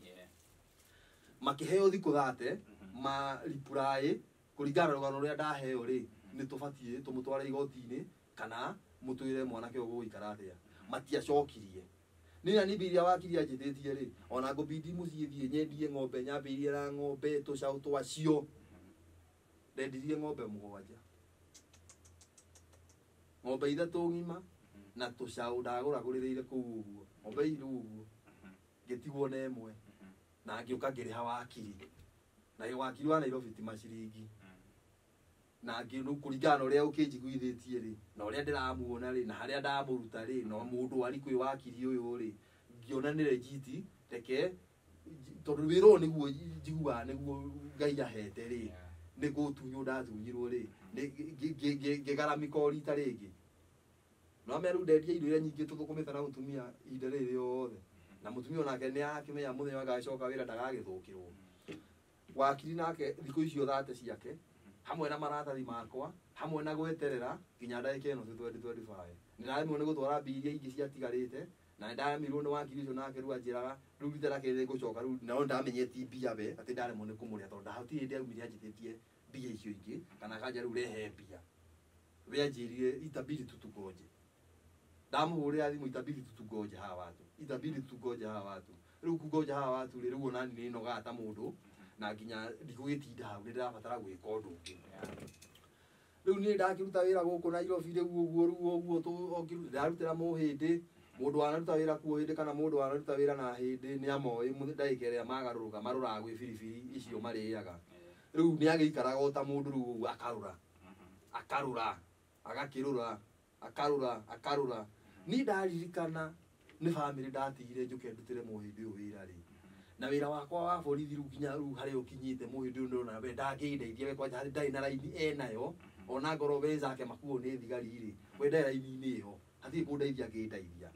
makiheo thiku 30 ma reply kuringana rugano ruria ndaheo ri ni tubatie tumutware igoti-ini kana mutwire mwanake ugo ikara atia matiacokirie nina ni biria wakiria njitetie ri ona ngobidi mucie thie nyendie ng'ombe nyambirie ra ng'ombe tucau twacio ndendirie ng'ombe 7 ng'ombe 3 ngima na tucau ndagura gurireire kuu uguo ng'ombe iru uguo ngitigwo na emwe na ngiuka ngiriha wakiri na wakiri wa Nairobi ti maciringi na ngiru kuringana uria ukinjiguithitie ri na uria ndiramuona ri na haria ndamuruta ri no mundu ari kwi wakiri uyu ri ngiona ni legit teke tondu wiro niguo njigua niguo Ngai ahete ri ni gutunyu ndatunyirwo ri ngigaramika rita ringi no meru ndendia indo iria nyingi tuthukumite na mutumia ihinda riri yothe na mutumia onake ni akimenya muthenya agacoka wira ndagagithukirwo wakiri nake thiku icio 30 ciake hamwe na maratathi makwa hamwe na gweterera nginya ndagike ino 2025 ndiraremwo ni gutwara biria ingi ciatigarite na ndamirwo ni wakiri ucio nake ru anjiraga ru ritera kire gucoka ru na ndamenyeti bia be ati ndaremwo ni kumuria tondu hauti hindi aumire anjititie bia icio ingi kana kanja ru rehe bia we anjirie itabidi tutugoje ndamuhurira thimu itabidi tutugoje hawa watu itabidi tutugoje hawa watu riu kugoja hawa watu riu onani ni no gata mundu na nginya ndigugitinda hau ndirabatara gwika undu ungi riu ni ndakiruta wira guku Nairobi riu uguo tu okiruta ndarutira muhindi mundu wanaruta wira ku hindi kana mundu wanaruta wira na hindi ni amoi ndagika iria magaruruka marura gwi biribiri icio mariaga riu ni agikaraga ota mundu riu akarura akarura ni ndaririkana ni family ndatigire njuke ndutire muhindi uyu wira ri na wira wakwa wa borithi ru nginya ru hari ukinyite muhindi uyu ndona we ndangindeithia we kwanja ndai na raini enayo ona ngoro we zake makuo ni thigari ri we ndai raini iyo hati kundeithia ngindeithia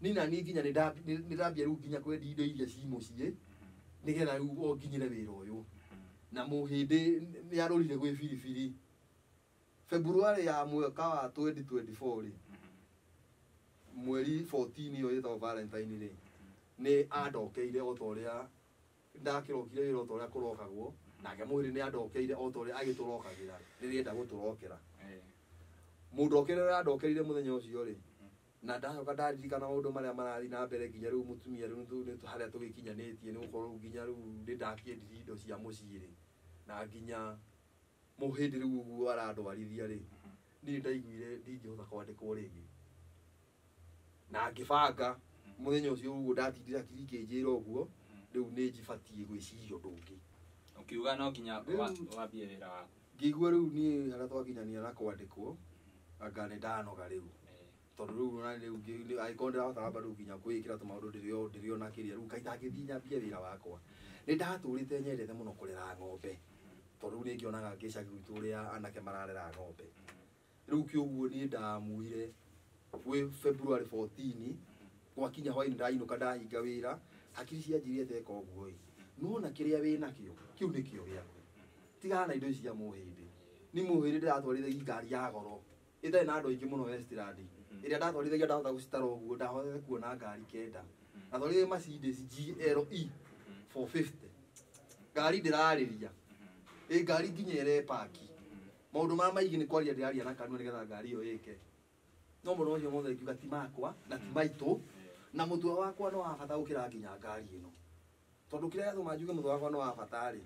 nina ni nginya ni ndambia ru nginya kwendi indo iria ci mucie nigetha ru onginyire wira uyu na muhindi ni arorire gwi biribiri February ya mwaka wa 2024 ri mweri 14 yo yetho Valentine ri ni andokeire otoria ndakirokire wira utoria kurokagwo nake mwiri ni andokeire otoria agiturokagira ririenda guturokera mundu okirera andokerire muthenya ucio ri na ndacoka ndaririkana maundu maria marathi na mbere nginya riu mutumia riu ni haria tugikinyanitie ni gukorwo nginya riu ndi ndakiendirie indo cia mucii ri na nginya muhindi riu uguo arandwarithia ri ni ndaiguire ndingihota kwandikwo ringi na ngibanga muthenya ucio uguo ndatindira kiringinjira uguo riu ni njibatie gwiciria undu ungi ukiuga no nginya wambie wira waku ngigua riu ni haria twakinyania na kwandikwo anga ni ndanoga riu tondu riu na riu aikonde ahota bado nginya kwikira tumaundu ndirio na kiria riu kaita ngithinya mbia wira wakwa ni ndaturite nyendete muno kurera ng'ombe tondu ni ngionaga ngicagi gwitu ria anake mararera ng'ombe riu kiuguo ni ndamuire we February 14 gwakinya hwaini ndainuka ndahinga wira hakiri cianjirie teka uguo no na kiria wina kio kiu ni kio giaku tigana na indo cia muhindi ni muhindi ndiratwarithagia ngari ya goro ithai na andu aingi muno Westland iria ndatwarithagia ndahota gucitara uguo ndahotete kuona ngari kenda natwarithagia Mercedes GLE 450 ngari ndirariria ngari nginya ire paki maundu ma maigi ni kwaria ndiraria na kanua nigetha ngari iyo yike no muno ucio mothe ngiuga ti makwa na ti maitu na mutwe wakwa no wabata gukira nginya ngari ino tondu kiria gatuma njuge mutwe wakwa no wabata ri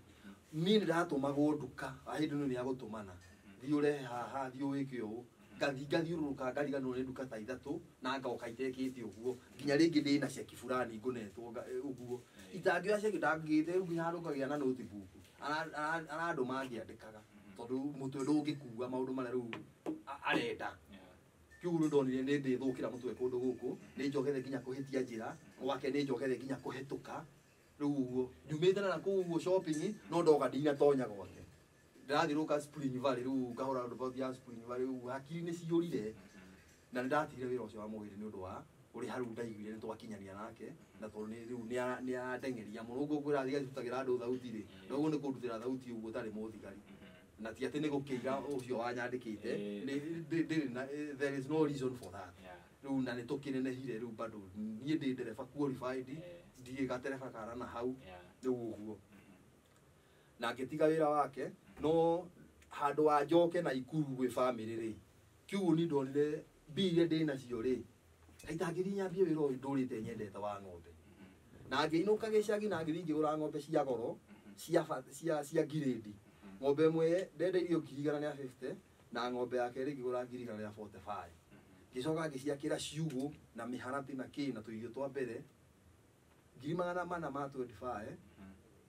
ni ndatumagwo nduka ahindi no ni agutumana thiure haha thiu wiki u ngathiururuka ngariga no ni nduka ta ithatu na ngauka itekite uguo nginya ringi ndina cia kifurani ngunetwo uguo itangioya cia ndangite nginya handu kagia na notebook ana andu mangiandikaga tondu mutwe ndungikua maundu maria riu arenda kiuru ndonire ni ndithukira mutwe kundu guku ni njogere nginya kuhitia njira gwake ni njogere nginya kuhituka riu uguo njumite na kuu uguo shopping no ndoga ndina tonya gwake ndirathiruka Spring Valley riu ngahora round ya Spring Valley uguo hakiri ni ciurire na ndatigire wira ucio wa muhiri ni undu wa uri haru ndaiguire ni twakinyania nake na tondu ni riu ni atengeria muno uguo kwira thiga tutagira andu thauti ri noguo ni kundutira thauti uguo tari muthigari na ti ati ni gukiga ucio wanyandikite there is no reason for that riu na ni tukinenehire riu bado nie ndi ndereba qualified ndie gatereba kana na hau riu uguo na ngitiga wira wake no handu wa njoke na ikuru gwi family ri kiugo ni ndonire mbia ndina cio ri kaita ngithinya mbia wira uyu ndurite nyendete wa ng'ombe na ngiinuka gicagi na ngithi ngigura ng'ombe cia goro cia grade ng'ombe imwe ndendeirio 150 na ng'ombe ya keri ngigura 145 gicoka ngiciakira ciugo na miharati na na tuirio twa mbere 425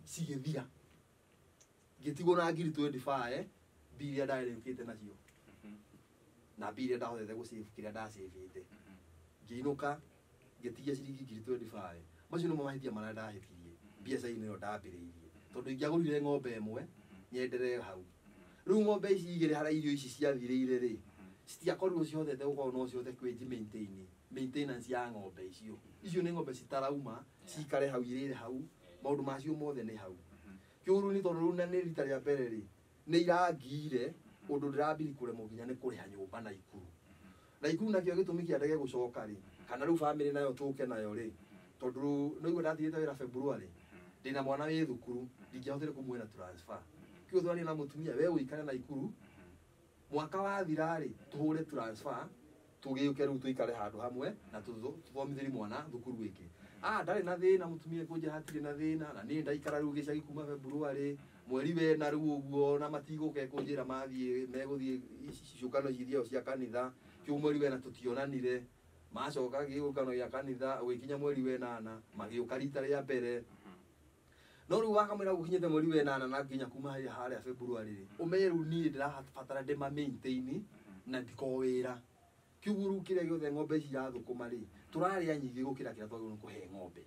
cigithia gitigwo na 25 biria ndairikite nacio na biria ndahotete gusave kiria ndasavete ngiinuka ngitigia ciringi 25 macio no mahithia maria ndahithirie biacara ino ndambiriirie tondu ingiagurire ng'ombe imwe nyendere hau riu ng'ombe ici igire hara irio ici ciathirire ri citiakorirwo cihotete gukorwo no cihote kwenji maintenance ya ng'ombe icio ni ng'ombe citarauma cikare hau irire hau maundu macio mothe ni hau kiuru ni tondu na ni rita ria mbere ri ni irangire undu ndirambiri kuremwo nginya ni kuriha nyumba na ikuru nakio gitumi kia ndege gucoka ri kana riu family nayo tuke nayo ri tondu no igwe ndathirite wira February ndina mwana wi thukuru ndingihotire kumwira transfer kio thwani na mutumia we uikare na ikuru mwaka wa thirari tuhure transfer tugiuke riu tuikare handu hamwe na tuthomithiri mwana thukuru iki ndari na thina mutumia kunje hatire na thina na ni ndaikara riu gicagi kuma February mweri we na riu uguo na matiguke kunjira mathie meguthie cukano cithio cia kanitha kiu mweri we na tutionanire macoka giukano ya kanitha wikinya mweri we nana magiuka rita ria mbere no riu wakamwira gukinyite mweri we nana na nginya kuma haria February ri umeru ni ndirabatara ndema maintain na ndiko wira kiuguru kiria giothe ng'ombe cia thukuma ri turaria nyingi gukira kiria twagirwo kuhe ng'ombe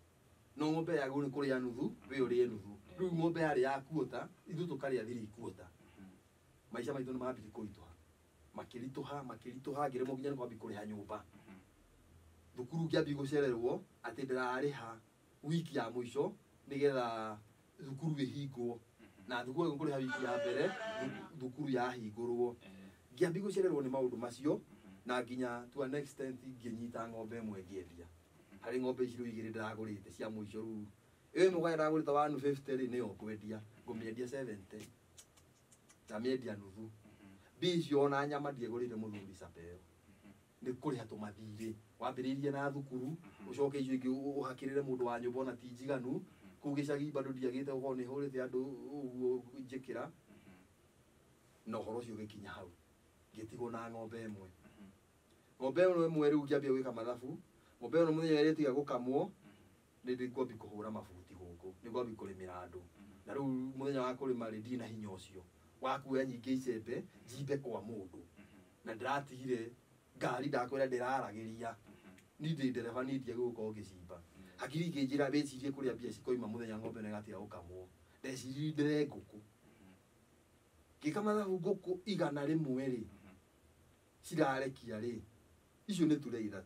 no ng'ombe yagirwo ni kuria nuthu we urie nuthu riu ng'ombe yari ya kuota ithu tukaria thiri kuota maisha maitu ni mambiri makirituha ngiremwo nginya ni kwambi kuriha nyumba thukuru ngiambi gucererwo ati ndirariha wiki ya mwisho nigetha thukuru ihingwo na thukuru kuriha wiki ya mbere thukuru yahingurwo ngiambi gucererwo ni maundu macio na nginya to an extent nginyita ng'ombe imwe ngiendia hari ng'ombe icio igire ndiragurite cia mwisho riu mũgenda gũrĩta 150 rĩ nĩyo kwendia ngũmĩendia 70 na mĩendia nuthu bicio na nyama ndiegũrĩire mũthuri sapeo nĩ kũrĩha tũmathirĩ wambĩrĩirie na thukuru ũcoke icio ingĩ ũhakĩrĩre mũndũ wa nyũmba ona ti njiganu kũu gĩcagi bado ndiagĩte ũkorwo nĩ hũrĩte andũ ũguo njĩkĩra na ũhoro ũcio ũgĩkinya hau ngĩtigwo na ng'ombe ĩmwe ng'ombe ĩmwe rĩu ngĩambia gwĩka mathabu ng'ombe ĩno mũthenya ĩrĩa tiga gũkamwo nĩ ngwambia kũhũra mabuti gũkũ nĩ ngwambia kũrĩmĩra andũ na rĩu mũthenya wa kũrĩma rĩ ndirĩ na hinya ũcio wakuoya nyingĩ icembe njimbe kwa mũndũ na ndĩratigire ngari ndakwĩra ndĩraragĩria ni ndĩ ndereba ni ndiage gũkorwo ngĩcimba hakiri ngĩnjĩra wĩcirie kũrĩa mbia cikoima mũthenya ng'ombe ĩno ĩgatiga gũkamwo ndecirie ndĩre ngũkũ ngĩkamathabu ngũkũ 100 rĩ cirarekia rĩ icio nĩ ture 3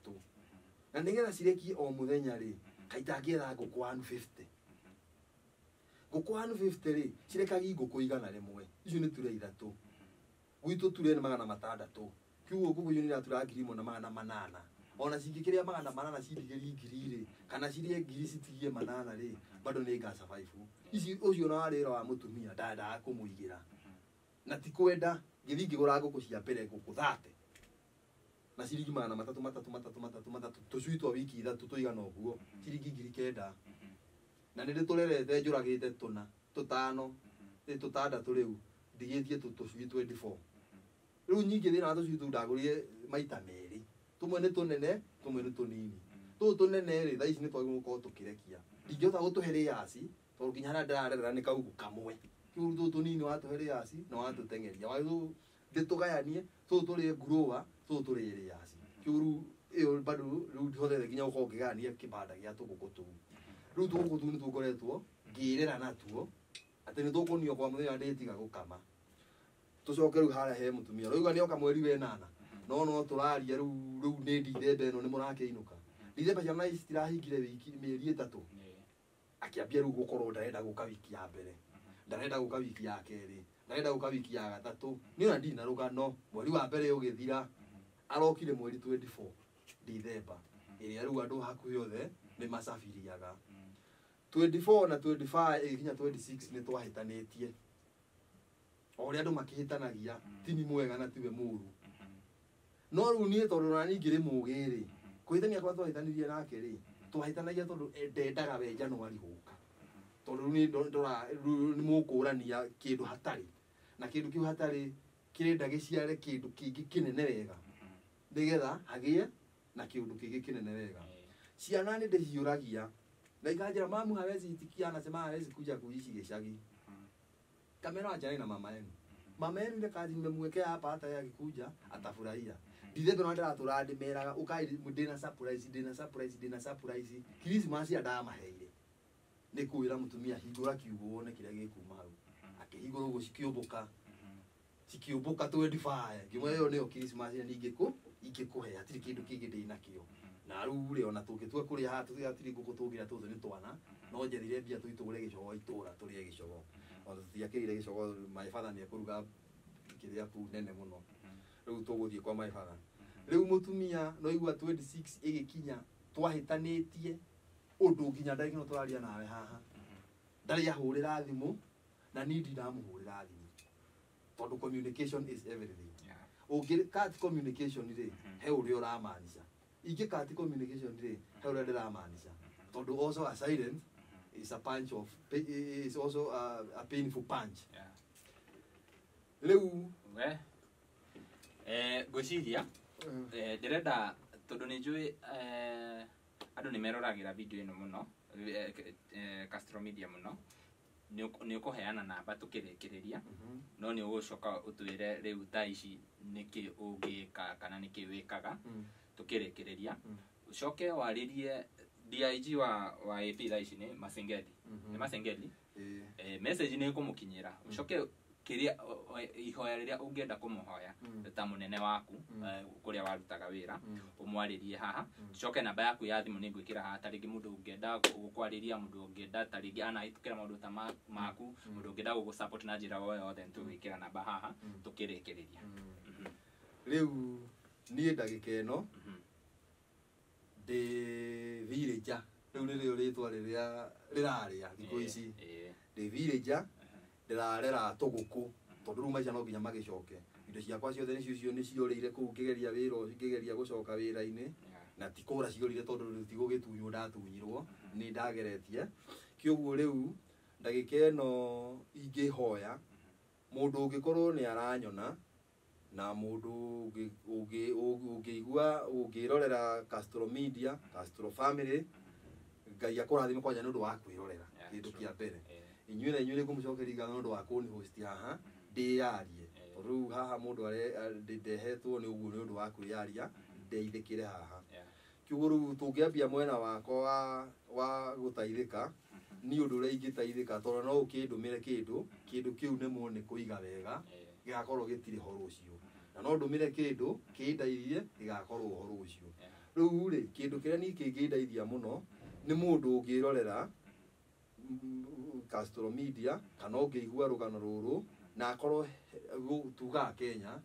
na nĩgetha cirekie o mũthenya rĩ kaita ngĩetha ngũkũ 150 ngũkũ 150 rĩ cirekagi ngũkũ 100 icio nĩ ture 3 gwitũ ture nĩ 600 kiugo ngũkũ icio nĩ iratura 1,800 ona cingĩkĩrĩa 800 cindigĩri 1,000 rĩ kana cirie 1,000 citigie 800 rĩ bado nĩ nga survive ici ũcio na warĩra wa mũtumia ndaendaga kũmũigĩra na ti kwenda ngĩthi ngĩgũra ngũkũ cia mbere ngũkũ 30 na ciringi 300 tũcui twa wiki 3 tũigana ũguo ciringi 9,000 na nĩ ndĩtũrerete njũragĩte 5 rĩu ndigĩtie tũcui 24 rĩu nyingĩ thĩna wa tũcui tũu ndagũrire maita merĩ tũmwe nĩ tũnene tũmwe nĩ tũnini tũu tũnene rĩ thaa ici nĩ twagĩrĩirwo gũkorwo tũkĩrekia ndingĩhota gũtũhe rĩaci tondũ nginya harĩa ndĩrarerera nĩ kaugũ kamwe kĩu tũu tũnini watũhe rĩaci na watũteng'eria wagĩrĩirwo ndĩtũgayanie tũu tũrĩe ngurowa tũu tũrĩe rĩaci kĩu rĩu ĩyo bado rĩu ndihotete nginya gũkorwo ngĩgayania kĩbanda gĩa tũgũkũ tũu rĩu tũgũkũ tũu nĩ tũkoretwo ngĩrera natuo atĩ nĩ tũkũnio kwa mũthenya ndĩtiga gũkama tũcoke rĩu harĩa he mũtumia rĩu nĩoka mweri wa 8 no tũraria rĩu nĩ Ndithemba ĩno nĩ mũrakĩinũka Ndithemba ciana ici citirahingire wiki mĩeri 3 akĩambia rĩu gũkorwo ndarenda gũka wiki ya mbere ndarenda gũka wiki ya kerĩ ndarenda gũka wiki ya gatatũ nĩ ona ndina rũgano mweri wa mbere ũgĩthira arokire mweri 24 Ndithemba ĩrĩa rĩu andũ hakuhĩ othe nĩ macabiriaga 24 na 25 ĩginya 26 nĩ twahĩtanĩtie o ũrĩa andũ makĩhĩtanagia tini mwega na tiwe mũru no rĩu niĩ tondũ na niĩ ngĩrĩ mũgĩ rĩ kũhĩtania kwa twahĩtanirie nake rĩ twahĩtanagia tondũ ndendaga we Januari gũka tondũ nĩ mũkũrania kĩndũ hatarĩ na kĩndũ kĩu hatarĩ kĩrenda gĩciare kĩndũ kĩngĩ kĩnene wega nĩgetha hagĩe na kĩndũ kĩngĩ kĩnene wega ciana nĩ ndĩhiũragia na ikanjĩra mamu hawezi itikia anasema hawezi kuja kuishi gĩcagi kamera achane na mama yenu ile kazi nimemwekea hapa hata yeye akikuja atafurahia Ndithemba ndo ndĩratũra ndĩmeraga ũkai ndĩna surprise Christmas andamaheire nĩ kwĩra mũtumia hingũra kiugo wone kĩrĩa gĩkuma hau akĩhingũra ũguo cikiũmbũka 25 ngĩmwe ĩyo nĩyo Christmas ningĩ ingĩkũhe hatirĩ kĩndũ kĩngĩ ndĩnakĩo na rĩu rĩ ona tũngĩtua kũrĩa haha tũtigatirĩ ngũkũ tũngĩra tũtũ nĩ twana no njethire mbia tũitũgũre gĩcogo itũra tũrĩe gĩcogo ona tũtiakĩrire gĩcogo my father nĩ ekũruga kĩrĩa kũu nene mũno rĩu tũgũthiĩ kwa my father rĩu mũtumia no igua 26 ĩgĩkinya twahĩtanĩtie ũndũ nginya ndarĩ no tũraria nawe haha ndarĩ ahũrĩra thimũ na niĩ ndinamũhũrĩra thimũ tondũ communication is everything ũngĩ cut communication rĩ he ũrĩa ũramaanisha ingĩ cut communication rĩ he ũrĩa ndĩramaanisha tondũ also a silence is a punch of is also a painful punch rĩu ngwĩciria ndĩrenda tondũ nĩ njũĩ andũ nĩ meroragĩra video ĩno mũno Castro Media mũno nĩ ũkũheana namba tũkĩrĩkĩrĩria no nĩ ũgũcoka ũtwĩre rĩu thaa ici nĩkĩ ũngĩka kana nĩkĩ wĩkaga tũkĩrĩkĩrĩria ucoke warĩrie DIG wa AP thaa ici nĩ Masengeli nĩ Masengeli message nĩ ĩkũmũkinyĩra ucoke kĩrĩa ihoya rĩrĩa ũngĩenda kũmũhoya ta mũnene waku kũrĩa warutaga wĩra ũmwarĩrie haha coke namba yaku ya thimũ nĩ ngwĩkĩra haha ta rĩngĩ mũndũ ũngĩenda gũkwarĩria mũndũ ũngĩenda ta rĩngĩ anahĩtũkĩra maũndũ ta maku mũndũ ũngĩenda gũgũsupport na njĩra o yothe nĩtũgwĩkĩra namba haha tũkĩrĩkĩrĩria rĩu niĩ ndagĩka ĩno ndĩ thire nja riu nĩrĩo rĩtwa rĩrĩa rĩrarĩa thikũ ici ndĩ villager ndĩrarera tũgũkũ tondũ rĩu maica no nginya magĩcoke indo ciakwa ciothe nĩcio nĩciorĩire kũu ngĩgeria wĩra ũcio ngĩgeria gũcoka wĩra-inĩ na ti kũra ciorire tondũ rĩu ti gũgĩtunywo ndatunyirwo nĩ ndageretie kĩoguo rĩu ndagĩka ĩno ingĩhoya mũndũ ũngĩkorwo nĩ aranyona na mũndũ ũngĩigua ũngĩrorera Castro Media Castro Family Ngai akũrathime kwanja nĩ ũndũ wa kwĩrorera kĩndũ kĩa mbere inyuĩ na inyuĩ nĩngũmũcokeria ngatho nĩ ũndũ wa kũnĩ-host haha ndĩyarie tondũ rĩu haha mũndũ ndehetwo nĩ ũguo nĩ ũndũ wa kwĩyaria ndeithĩkĩre haha kĩoguo rĩu tũngĩambia mwena wakwa wa gũteithĩka nĩ ũndũ ũrĩa ingĩteithĩka tondũ no ũkĩndũmĩre kĩndũ kĩu nĩmwo nĩ kũiga wega gĩgakorwo gĩtirĩ ho rũciũ na no ndũmĩre kĩndũ kĩndeithie gĩgakorwo ho rũciũ rĩu rĩ kĩndũ kĩrĩa niĩ kĩngĩndeithia mũno nĩ mũndũ ũngĩrorera Castro Media kana ũngĩigua rũgano rũrũ na akorwo tugaga Kenya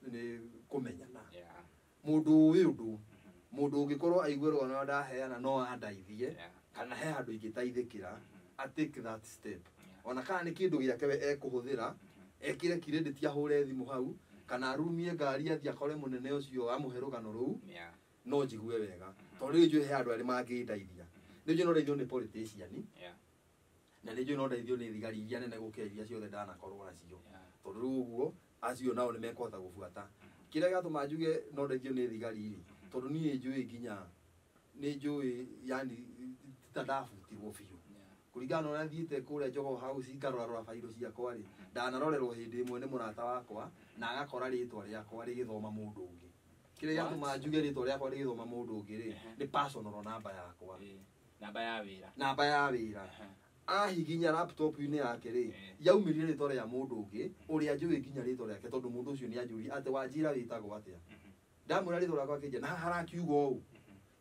nĩ kũmenyana mũndũ ũĩ ũndũ mũndũ ũngĩkorwo aigue rũgano ndaheana no andeithie kana he handũ ingĩteithĩkĩra I take that step ona kana nĩ kĩndũ gĩake we ekũhũthĩra ekire credit ahũre thimũ hau kana arumie ngari athi akore mũnene ũcio amũhe rũgano rũu no njigue wega tondũ rĩu njũĩ he andũ arĩ mangĩndeithia nĩ njũĩ no ndeithio nĩ politician na nĩ njũĩ no ndeithio nĩ thigari iria nene gũkĩra iria ciothe ndanakorwo nacio tondũ rĩu ũguo acio nao nĩ mekũhota gũbuata kĩrĩa gĩatũma njuge no ndeithio nĩ thigari tondũ niĩ njũĩ nginya nĩ njũĩ yani ta ndabutirwo biũ kũringana na ũrĩa thiĩte kũrĩa Njogo House ngarora bairũ ciakwa rĩ ndanarorerwo hĩndĩ ĩmwe nĩ mũrata wakwa na agakora rĩtwa rĩakwa rĩgĩthoma mũndũ ũngĩ kĩrĩa gĩatũma njuge rĩtwa rĩakwa rĩgĩthoma mũndũ ũngĩ rĩ nĩ personal namba yakwa namba ya wĩra ahihinya laptop-inĩ yake rĩ yaumĩrire rĩtwa rĩa mũndũ ũngĩ ũrĩa njũĩ nginya rĩtwa rĩake tondũ mũndũ ũcio nĩ anjũria atĩ Wanjira wĩtagwo atĩa ndamwĩra rĩtwa rĩakwa akĩnjĩra na harakiuga ũũ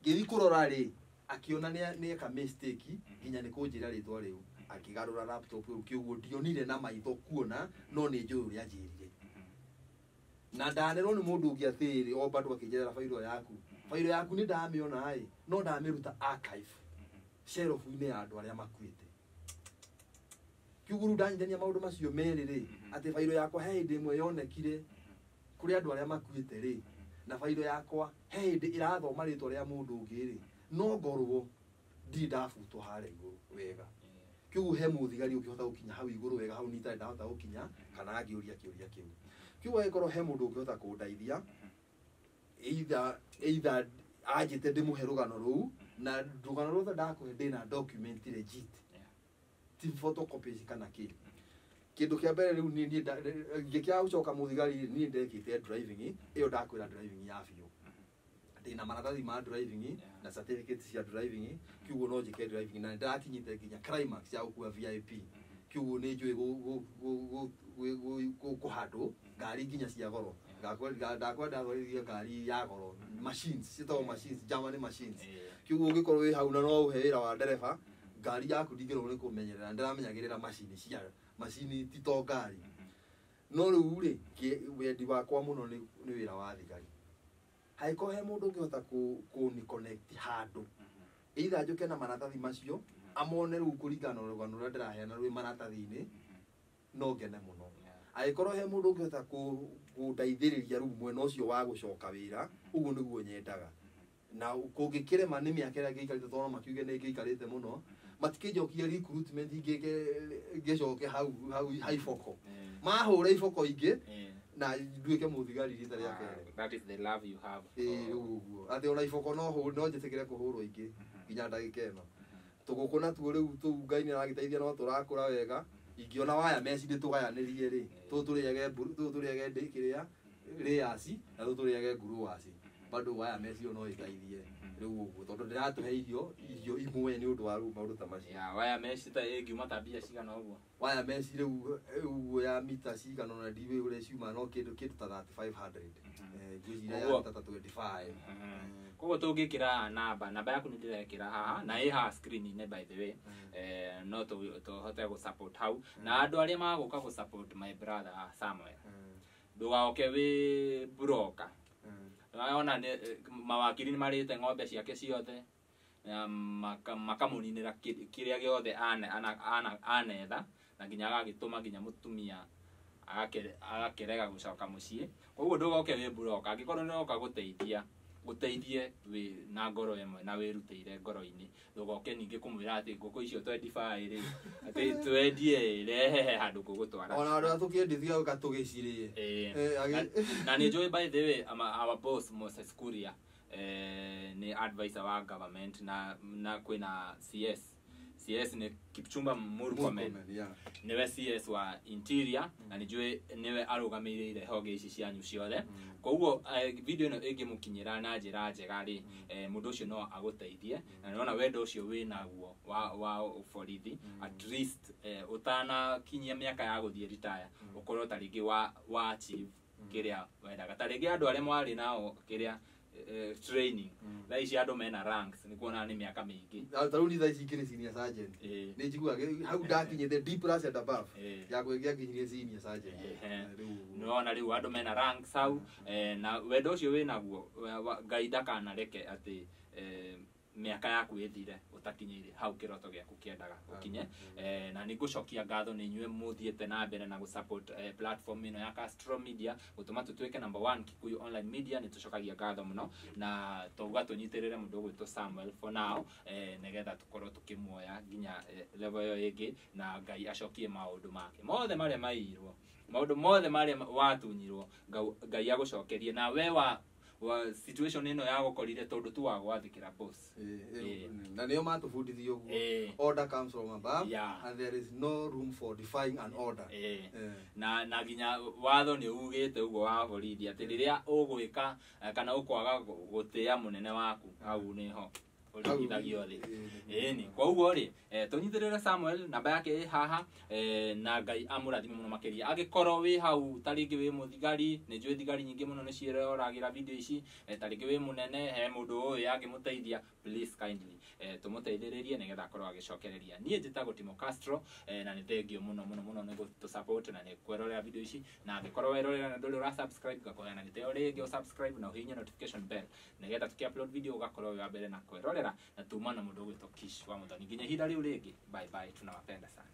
ngĩthi kũrora rĩ akiona nĩ eka mistake nginya nĩ kũnjĩra rĩtwa rĩu akĩgarũra laptop rĩu kĩoguo ndionire na maitho kuona no nĩ njũĩ ũrĩa anjĩrire na ndanerwo nĩ mũndũ ũngĩ atĩrĩ o bado akĩnjĩra bairũ yaku nĩ ndamĩona no ndamĩruta archive shelf-inĩ ya andũ arĩa makuĩte kĩoguo ndanyitania maũndũ macio merĩ rĩ atĩ bairũ yakwa he hĩndĩ ĩmwe yonekire kũrĩ andũ arĩa makuĩte rĩ na bairũ yakwa he hĩndĩ ĩrathoma rĩtwa rĩa mũndũ ũngĩ rĩ no ngorwo ndi ndabutwo harĩa igũrũ wega kĩoguo he mũthigari ũngĩhota gũkinya hau igũrũ wega hau nĩ itarĩ ndahota gũkinya kana angĩũria kĩũria kĩu kĩoguo angĩkorwo he mũndũ ũngĩhota kũndeithia either anjĩte ndĩmũhe rũgano rũu na rũgano rũu ndakũhe ndĩna document legit ti photocopies kana kĩndũ kĩa mbere rĩu niĩ ngĩkĩaga gũcoka mũthigari niĩ ndekĩte driving ĩyo ndakwĩra driving ya biũ ndĩna maratathi ma driving na certificate cia driving kĩoguo no njĩke driving na ndĩrakinyĩte nginya climax ya gũkua VIP kĩoguo nĩ njũĩ kũhandwo ngari nginya cia goro ndakwenda thorithia ngari ya goro machines citagwo machines German machines kĩoguo ũngĩkorwo wĩ hau na no ũhe wĩra wa ndereba ngari yaku ndingĩrwo nĩ kũmenyerera ndĩramenyagĩrĩra macini ti to ngari no rĩu rĩ wendi wakwa mũno nĩ wĩra wa thigari haiko he mũndũ ũngĩhota kũni connect handũ either njoke na maratathi macio amone rĩu kũringana na rũgano rũrĩa ndĩraheana rwĩ maratathi-inĩ no ngene mũno angĩkorwo he mũndũ ũngĩhota kũndeithĩrĩria rĩu mwena ũcio wa gũcoka wĩra ũguo nĩguo nyendaga na kũngĩkĩrema nĩ mĩaka ĩrĩa ngĩikarĩte tondũ makiuge nĩ ngĩikarĩte mũno matikĩnjokia recruitment ngĩcoke hau iboko mahũra iboko ingĩ na nduĩke mũthigari rita rĩa kerĩ that is the love you have ũguo atĩ ona iboko no njĩtĩkĩre kũhũrwo ingĩ nginya ndagĩka ĩno tũgũkũ natuo rĩu tũu Ngai nĩ aragĩteithia no tũrakũra wega ingĩona waya meci ndĩtũgayanĩrie rĩ tũrĩage kĩrĩa layers na tũrĩage growers bado waya meci no ĩteithie rĩu ũguo tondũ ndĩratũhe irio imwe nĩ ũndũ wa rĩu maũndũ ta macio waya meci ta ĩngiuma ta mbia cigana ũguo waya meci rĩu ya mita cigana na ndiwe ũrĩa ciuma no kĩndũ ta 3500 ngwĩciria ya mita ta 25 koguo tũngĩkĩra namba yaku nĩ ndĩrekĩra haha na ĩ haha screen-inĩ by the way no tũhote gũ-support hau na andũ arĩa magũka gũ-support my brother Samuel ndũgaoke wĩ broker ona mawakiri nĩ marĩte ng'ombe ciake ciothe makamuninira kiria giothe anetha na nginya agagituma nginya mutumia agakerega gucoka mucii. Koguo ndugoke wi buroka angikorwo ni oka guteithie wi na ngoro imwe na wirutire ngoro-ini, ndugoke ningi kumwira ati nguku icio 25 ri ati twendie rehe handu gugutwara ona andu atukendithia ukatugicirie na ni joy by the way our boss Moses Kuria ni advisor wa government na kwina CS ni Kipchumba Murkomen niwe CS wa interior na nijue niwe arugamirire honge ici cianyu ciothe. Koguo video ino ingimukinyira na njira njega ri mundu ucio no aguteithie na niona wendo ucio winaguo wa borithi at least utana kinyia miaka ya guthie retire ukorwo taringi wa achieve kiria wendaga taringi andu aria mwari nao kiria training tha ici andu mena ranks ni kuona ni miaka mingi taruni tha ici kiri senior sergeant ni njiguaga hau ndakinye the D plus and above ya kuingia kinyirie senior sergeant no riu andu mena ranks hau na wendo ucio winaguo Ngai ndakanareke ati miaka yaku ithire utakinyire hau kiroto giaku kiendaga ukinye na nigucokia ngatho ni nyue muthiete na mbere na gusupport platform ino ya Castro Media gutuma tutuike number 1 Kikuyu online media. Ni tucokagia ngatho muno na tuga tunyitirire mundu gwitwo Samuel for now negetha tukorwo tukimuoya nginya level yo ingi na Ngai acokie maundu make mothe maria mairwo maundu mothe maria watunyirwo Ngai agucokerie na we wa situation ino ya gukorire tondu tu wa gwathikira boss na niyo matubundithio guo order comes from above and there is no room for defying an order na ginya watho ni ugite ugo wa borithi ati riria ugwika kana ukwaga gutia munene waku au niho ulithagio thi ni kwa ugo ri tunyithirire Samuel namba yake haha na Ngai amurathime muno makiria agikorwo wi hau taringi wi muthigari ni njui thigari nyingi muno ni ciroragira video ici taringi wi munene he mundu uyu yangimuteithia please kindly tumuteithiririe nigetha akorwo agicokereria nie njitagwo Timo Castro na ni thengio muno ni tu support na ni kwerorera video ici na agikorwo werorera na nduri ura subscribe gakoya na giteo ringi subscribe na uhinye notification bell nigetha tukiupload video ugakorwo wa mbere na kwerorera na tuma na mundu gwitwo Kish wa Muthoni nginya hinda riu ringi bye bye tunawapenda sana.